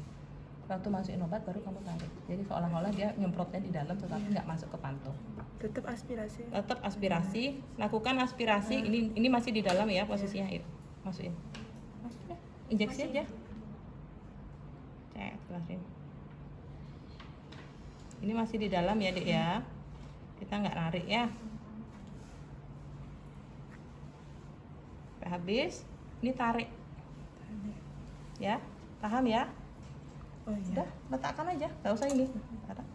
Waktu masukin obat baru kamu tarik. Jadi seolah-olah dia nyemprotnya di dalam tetapi nggak masuk ke pantung. Tetap aspirasi. Tetap aspirasi, lakukan aspirasi. Ini masih di dalam ya posisinya. Yuk, masukin. Masukin. Injeksi aja. Cek, kelarin. Ini masih di dalam ya, Dek ya. Kita nggak narik ya. Sampai habis, ini tarik. Ya, paham ya? Oh iya. Udah, letakkan aja, nggak usah ini.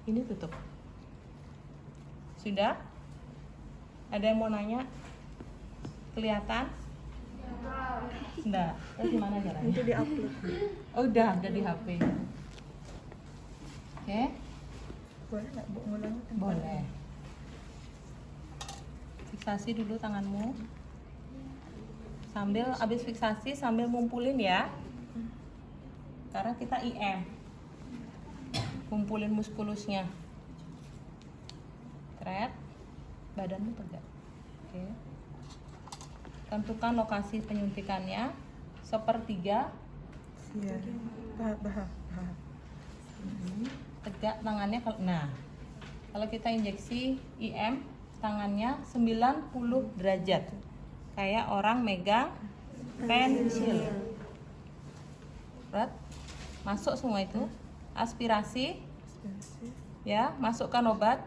Ini tutup. Sudah? Ada yang mau nanya? Kelihatan? Enggak. Terus gimana caranya? Itu di-upload. Oh, udah di HP. Oke, Boleh nggak Bu ngulangi? boleh. Fiksasi dulu tanganmu. Sambil habis fiksasi sambil ngumpulin ya. Karena kita IM. Kumpulin muskulusnya. Tret. Badanmu tegak. Oke. Tentukan lokasi penyuntikannya. 1/3. Iya. Bahas. Tegak tangannya. Nah, kalau kita injeksi IM, tangannya 90 derajat. Kayak orang megang pensil. Berat. Masuk semua itu. Aspirasi. Aspirasi. Ya, masukkan obat.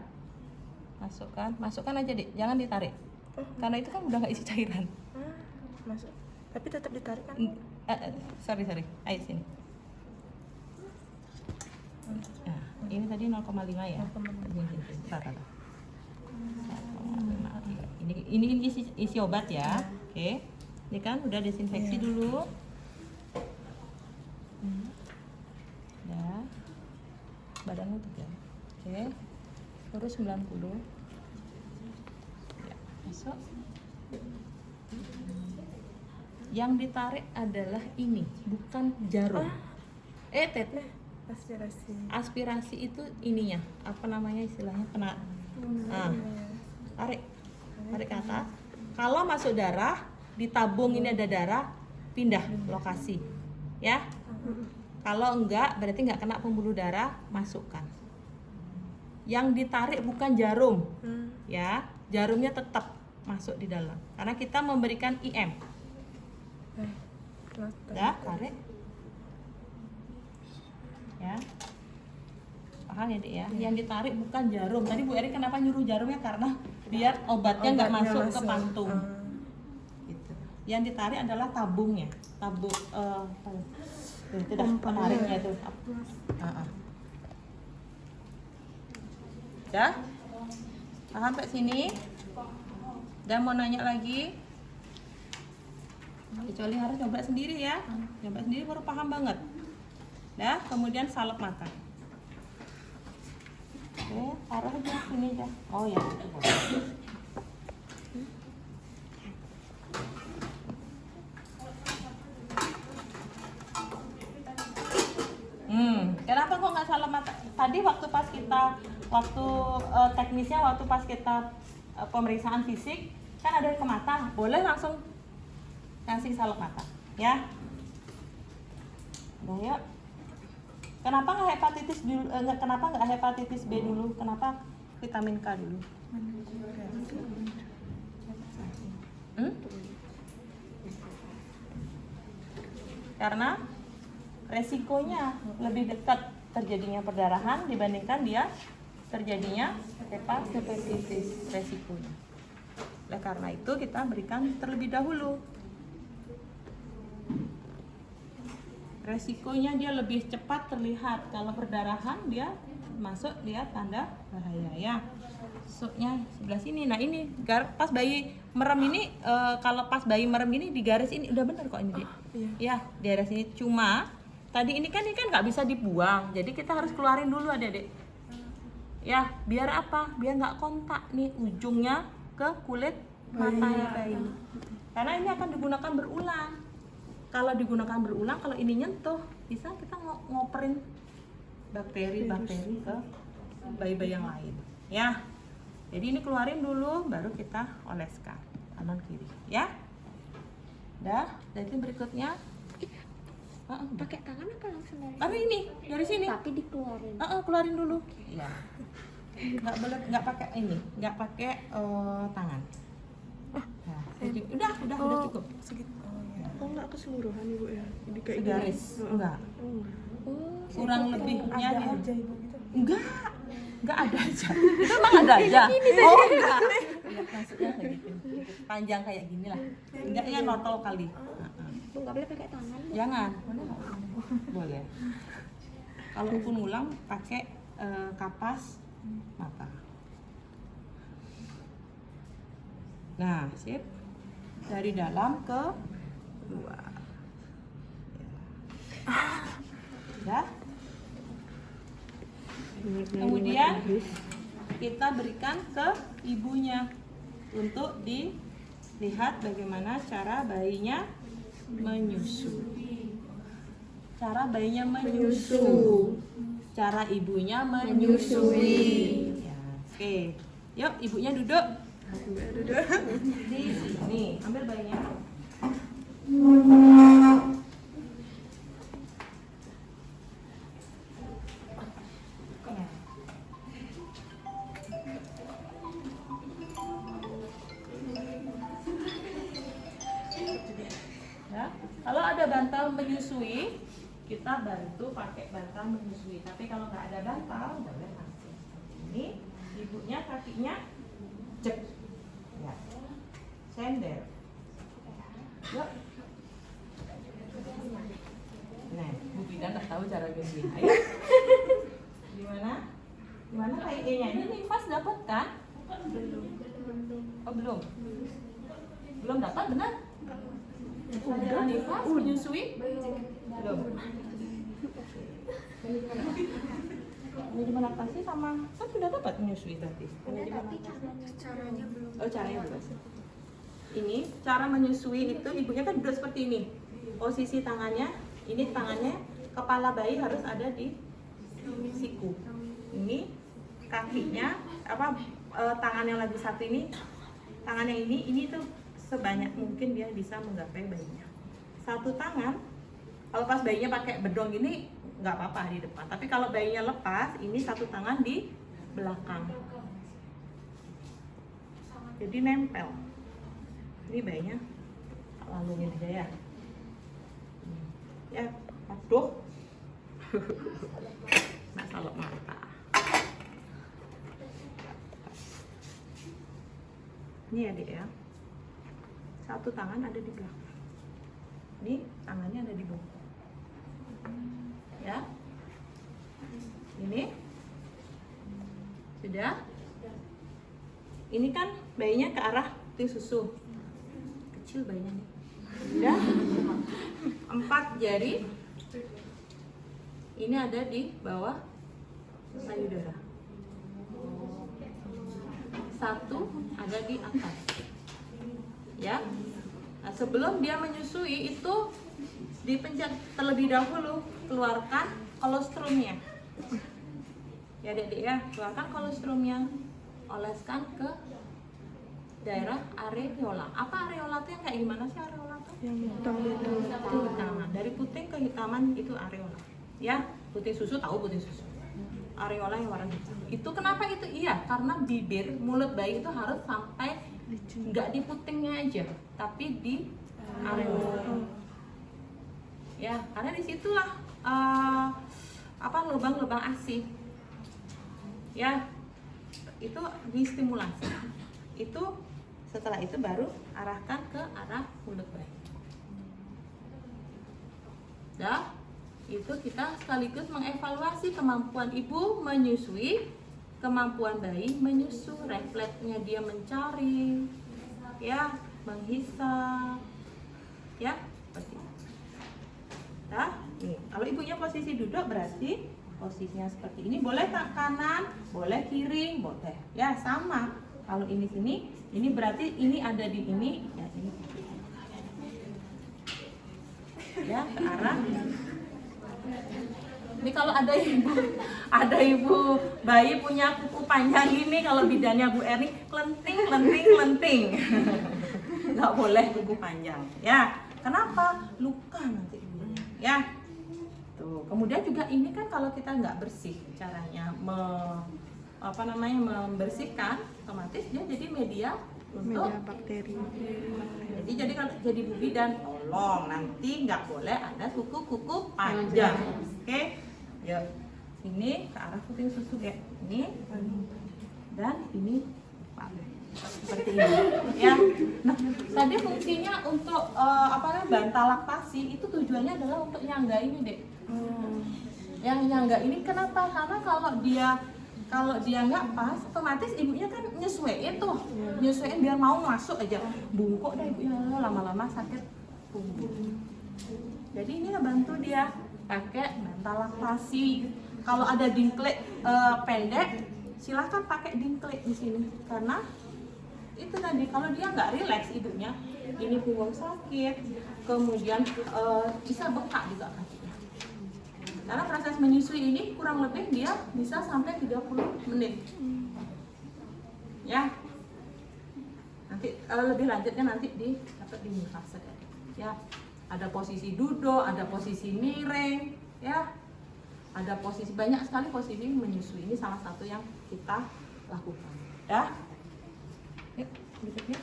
Masukkan aja, Dik. Jangan ditarik. Karena itu kan udah nggak isi cairan. Masuk. Tapi tetap ditarik kan? Sorry. Ayo sini. Nah, ini tadi 0,5 ya. 0,5. Rata. Ini isi obat ya. Oke. Ini kan udah desinfeksi dulu. Ya. Badanmu tegak. Oke. Terus 90. Ya, masuk. Yang ditarik adalah ini, bukan jarum. Tet. Aspirasi. Aspirasi itu ininya, apa namanya istilahnya? Kena. Nah, tarik ke atas. Kalau masuk darah, ditabung ini ada darah, pindah lokasi. ya. Kalau enggak berarti nggak kena pembuluh darah, masukkan. Yang ditarik bukan jarum, ya, jarumnya tetap masuk di dalam karena kita memberikan IM. Ya, tarik. Ya. Paham ya, Dik ya? Yang ditarik bukan jarum. Tadi Bu Eri kenapa nyuruh jarumnya karena biar obatnya nggak masuk ke pantung. Gitu. Yang ditarik adalah tabungnya. Tabung itu dah penariknya itu. Dah? Paham sampai sini? Dan mau nanya lagi? Kecuali harus coba sendiri ya. Coba sendiri baru paham banget. Dah, kemudian salep mata. Oke, taruh aja sini aja. Oh ya. Kenapa kok nggak salep mata? Tadi waktu teknisnya waktu pas kita pemeriksaan fisik kan ada ke mata, boleh langsung kasih salep mata, ya. Nah, yuk. Kenapa nggak hepatitis dulu? Kenapa nggak hepatitis B dulu? Kenapa vitamin K dulu? Karena resikonya lebih dekat terjadinya perdarahan dibandingkan dia terjadinya hepatitis resikonya. Oleh karena itu kita berikan terlebih dahulu. Resikonya dia lebih cepat terlihat. Kalau perdarahan dia masuk dia tanda bahaya ya. Masuknya sebelah sini. Nah ini pas bayi merem ini kalau pas bayi merem ini di garis ini udah benar kok ini Dik. Ya di daerah sini. Cuma tadi ini kan nggak bisa dibuang. Jadi kita harus keluarin dulu Adik-adik. Ya biar apa? Biar nggak kontak nih ujungnya ke kulit matanya bayi. Karena ini akan digunakan berulang. Kalau digunakan berulang, kalau ini nyentuh, bisa kita ngoperin bakteri-bakteri ke bayi-bayi yang lain. Ya, jadi ini keluarin dulu, baru kita oleskan kanan kiri. Ya, dah. Jadi berikutnya, Pakai tangan apa langsung tapi ini dari sini. Tapi dikeluarin. Keluarin dulu. Ya, nggak boleh, nggak pakai ini, nggak pakai tangan. Nah, udah cukup. Oh nggak keseluruhan Ibu ya? Jadi kayak Segaris, enggak. Oh, Kurang lebihnya dia. Aja Ibu gitu. Enggak ada aja. Itu emang ada aja. Oh enggak. Maksudnya kayak gitu. Panjang kayak gini lah. Enggaknya notol kali. Bu nggak boleh pakai tangan. Jangan. Boleh. Kalau pun ulang pakai kapas mata. Nah, sip. Dari dalam ke luar. Ya. Kemudian kita berikan ke ibunya untuk dilihat bagaimana cara bayinya menyusu. Cara bayinya menyusu. Cara ibunya menyusui. Ya, oke. Yuk, ibunya duduk. Di sini, ambil bayinya. Ya, kalau ada bantal menyusui, kita bantu pakai bantal menyusui. Tapi kalau nggak ada bantal, boleh langsung ini. Ibunya kakinya cek, ya, sender. Yuk. Nah, Bu Bidan nggak tahu cara menyusui. Ayo. Gimana kayak E-nya? Ini nifas dapat kan? Oh belum. Belum dapat benar? Udah nifas menyusui? Belum. Manajemen laktasi sama kan sudah dapat menyusui tadi. Caranya belum. Oh caranya belum. Ini cara menyusui itu ibunya kan duduk seperti ini. Posisi tangannya, ini tangannya, kepala bayi harus ada di siku. Ini kakinya tangan yang lagi satu ini, tangan yang ini tuh sebanyak mungkin dia bisa menggapai bayinya. Satu tangan Kalau pas bayinya pakai bedong gini nggak apa-apa di depan. Tapi kalau bayinya lepas, ini satu tangan di belakang. Jadi nempel. Ini bayinya lalungin aja ya. Ya, aduh. Nak salep mata. Ini adik ya. Satu tangan ada di belakang. Ini tangannya ada di bawah. Ya. Ini. Sudah. Ini kan bayinya ke arah puting susu. Kecil bayinya nih. Sudah. 4 jari. Ini ada di bawah payudara. 1 ada di atas. Ya. Nah, sebelum dia menyusui itu dipencet terlebih dahulu, keluarkan kolostrumnya. Ya Dek ya, keluarkan kolostrumnya. Oleskan ke daerah areola. Apa areola itu yang kayak gimana sih areola itu? Yang hitam itu. Kehitaman. Dari puting kehitaman itu areola. Ya, puting susu tahu puting susu. Areola yang warna hitam. Itu kenapa itu? Iya, karena bibir, mulut bayi itu harus sampai nggak di putingnya aja, tapi di areola. Ya, karena disitulah lubang-lubang ASI. Ya, itu distimulasi. Itu setelah itu baru arahkan ke arah mulut bayi. Dah, itu kita sekaligus mengevaluasi kemampuan ibu menyusui, kemampuan bayi menyusu, refleksnya dia mencari, ya, menghisap, ya, seperti itu. Dah, nih, kalau ibunya posisi duduk berarti posisinya seperti ini. Boleh tak kanan, boleh kiri, boleh. Ya, sama. Kalau ini sini, ini berarti ini ada di ini, ya ini. Ya, ke arah. Ini kalau ada ibu bayi punya kuku panjang gini, kalau bidannya Bu Erni, kelenting. Nggak boleh kuku panjang. Ya, kenapa? Luka nanti ibunya. Ya. Tuh. Kemudian juga ini kan kalau kita nggak bersih caranya membersihkan, otomatis dia jadi media untuk bakteri. Jadi Bu Bidan, tolong nanti nggak boleh ada kuku panjang. Oke? Yuk. Ini ke arah puting susu ya. Ini dan ini seperti ini ya. Nah, tadi fungsinya untuk bantal laktasi itu tujuannya adalah untuk nyangga ini, Dek. Yang nyangga ini kenapa? Karena kalau dia nggak pas, otomatis ibunya kan nyesuaiin tuh, nyesuaiin biar mau masuk aja, bungkuk deh ibunya, lama-lama sakit punggung. Jadi ini bantu dia pakai bantal laktasi. Kalau ada dingklik pendek, silahkan pakai dingklik di sini, karena itu tadi kalau dia nggak rileks ibunya, ini punggung sakit, kemudian bisa bengkak juga kakinya. Karena proses menyusui ini kurang lebih dia bisa sampai 30 menit. Ya. Nanti lebih lanjutnya nanti dapat di fase ya. Ada posisi duduk, ada posisi miring, ya. Ada posisi, banyak sekali posisi menyusui. Ini salah satu yang kita lakukan. Ya. Yuk, berikutnya.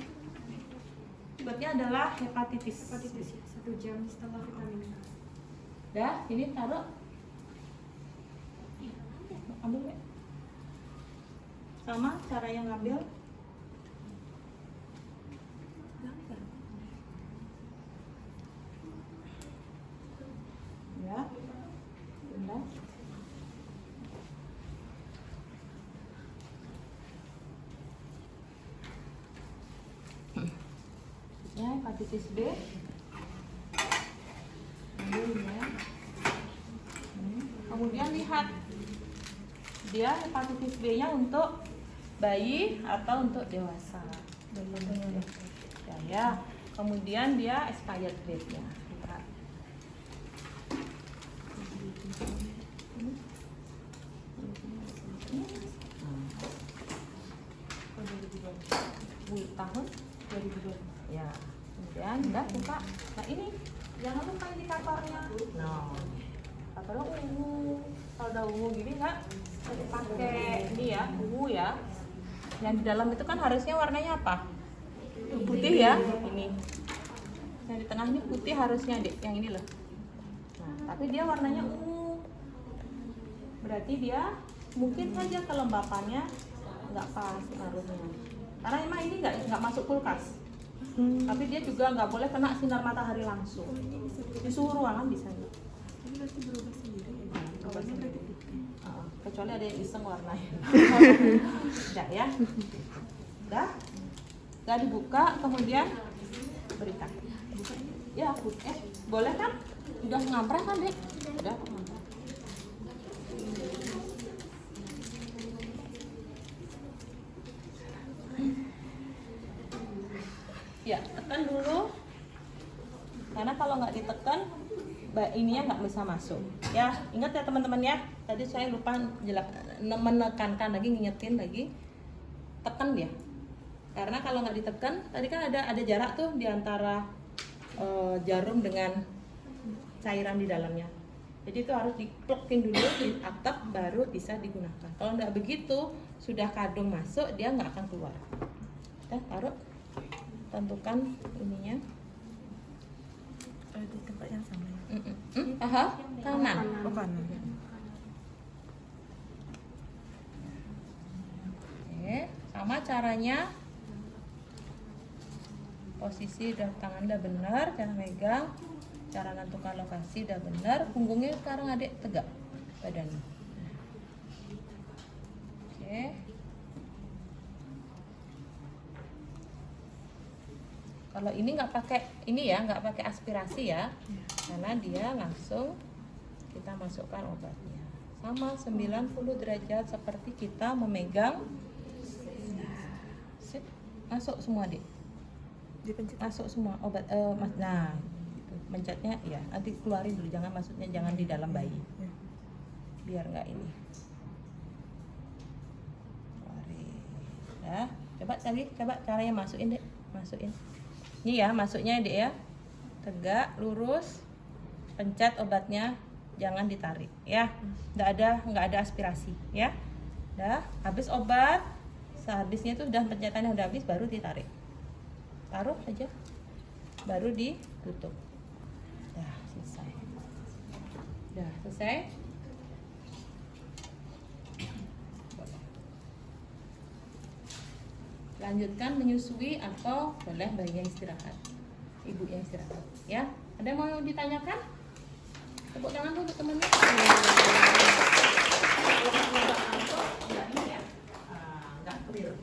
Berikutnya adalah hepatitis. Hepatitis ya, 1 jam setelah vitamin. Ya, ini taruh. Ambil ya. Sama cara yang ngambil. Ya. Bunda. Ya, hepatitis B. Ambil ya. Kemudian lihat dia hepatitis B-nya untuk bayi atau untuk dewasa. Ya. Kemudian dia expired date-nya. Tahun 2002. Ya. Kemudian udah buka. Nah, ini Jangan lupa indikatornya. Nah, indikatornya ungu. Kalau udah ungu gini nggak pakai ini ya, ungu ya. Yang di dalam itu kan harusnya warnanya apa? Putih ya, ini. Yang di tengah ini putih harusnya, Dek, yang ini loh. Nah, tapi dia warnanya ungu. Berarti dia mungkin saja kelembapannya nggak pas harusnya. Karena emang ini nggak masuk kulkas. Tapi dia juga nggak boleh kena sinar matahari langsung. Di suhu ruangan bisa nggak? Ini pasti berubah sendiri ya. Awalnya berarti putih. Kecuali ada yang iseng warnanya. Udah ya. Udah dibuka, kemudian berikan. Ya, boleh kan? Udah ngamprah kan, Dek? Udah ngamprah. Ya, tekan dulu. Karena kalau nggak ditekan, ininya nggak bisa masuk. Ya, ingat ya teman-teman ya. Tadi saya lupa menekankan lagi, ngingetin lagi. Tekan dia. Karena kalau nggak ditekan, tadi kan ada jarak tuh di antara jarum dengan cairan di dalamnya. Jadi itu harus diplokin dulu di atap baru bisa digunakan. Kalau nggak begitu, sudah kadung masuk, dia nggak akan keluar. Udah, taruh. Tentukan ininya. Di tempat yang sama ya. Kanan. Oh, kanan. Oke, sama caranya. Posisi tangan udah benar, cara megang, cara nentukan lokasi udah benar. Punggungnya sekarang Adik tegak badannya. Oke. Kalau ini nggak pakai ini ya, nggak pakai aspirasi ya, karena dia langsung kita masukkan obatnya. Sama 90 derajat seperti kita memegang. Sip, masuk semua, Dik. Dipencet. Masuk semua obat. Nah, gitu. Mencetnya ya, nanti keluarin dulu, jangan masuknya jangan di dalam bayi. Ya. Biar nggak ini. Keluarin. Ya, coba caranya masukin, Dek. Masukin. Ini ya masuknya, Dek ya. Tegak, lurus. Pencet obatnya, jangan ditarik ya. Nggak ada aspirasi ya. Udah, habis obat. Sehabisnya itu udah pencetannya udah habis baru ditarik. Taruh aja. Baru ditutup. Udah, selesai. Udah, selesai. Lanjutkan menyusui atau boleh bayi yang istirahat, ibu yang istirahat ya. Ada yang mau ditanyakan? Tepuk tangan dulu teman-teman. Kalau nggak ini ya, nggak clear.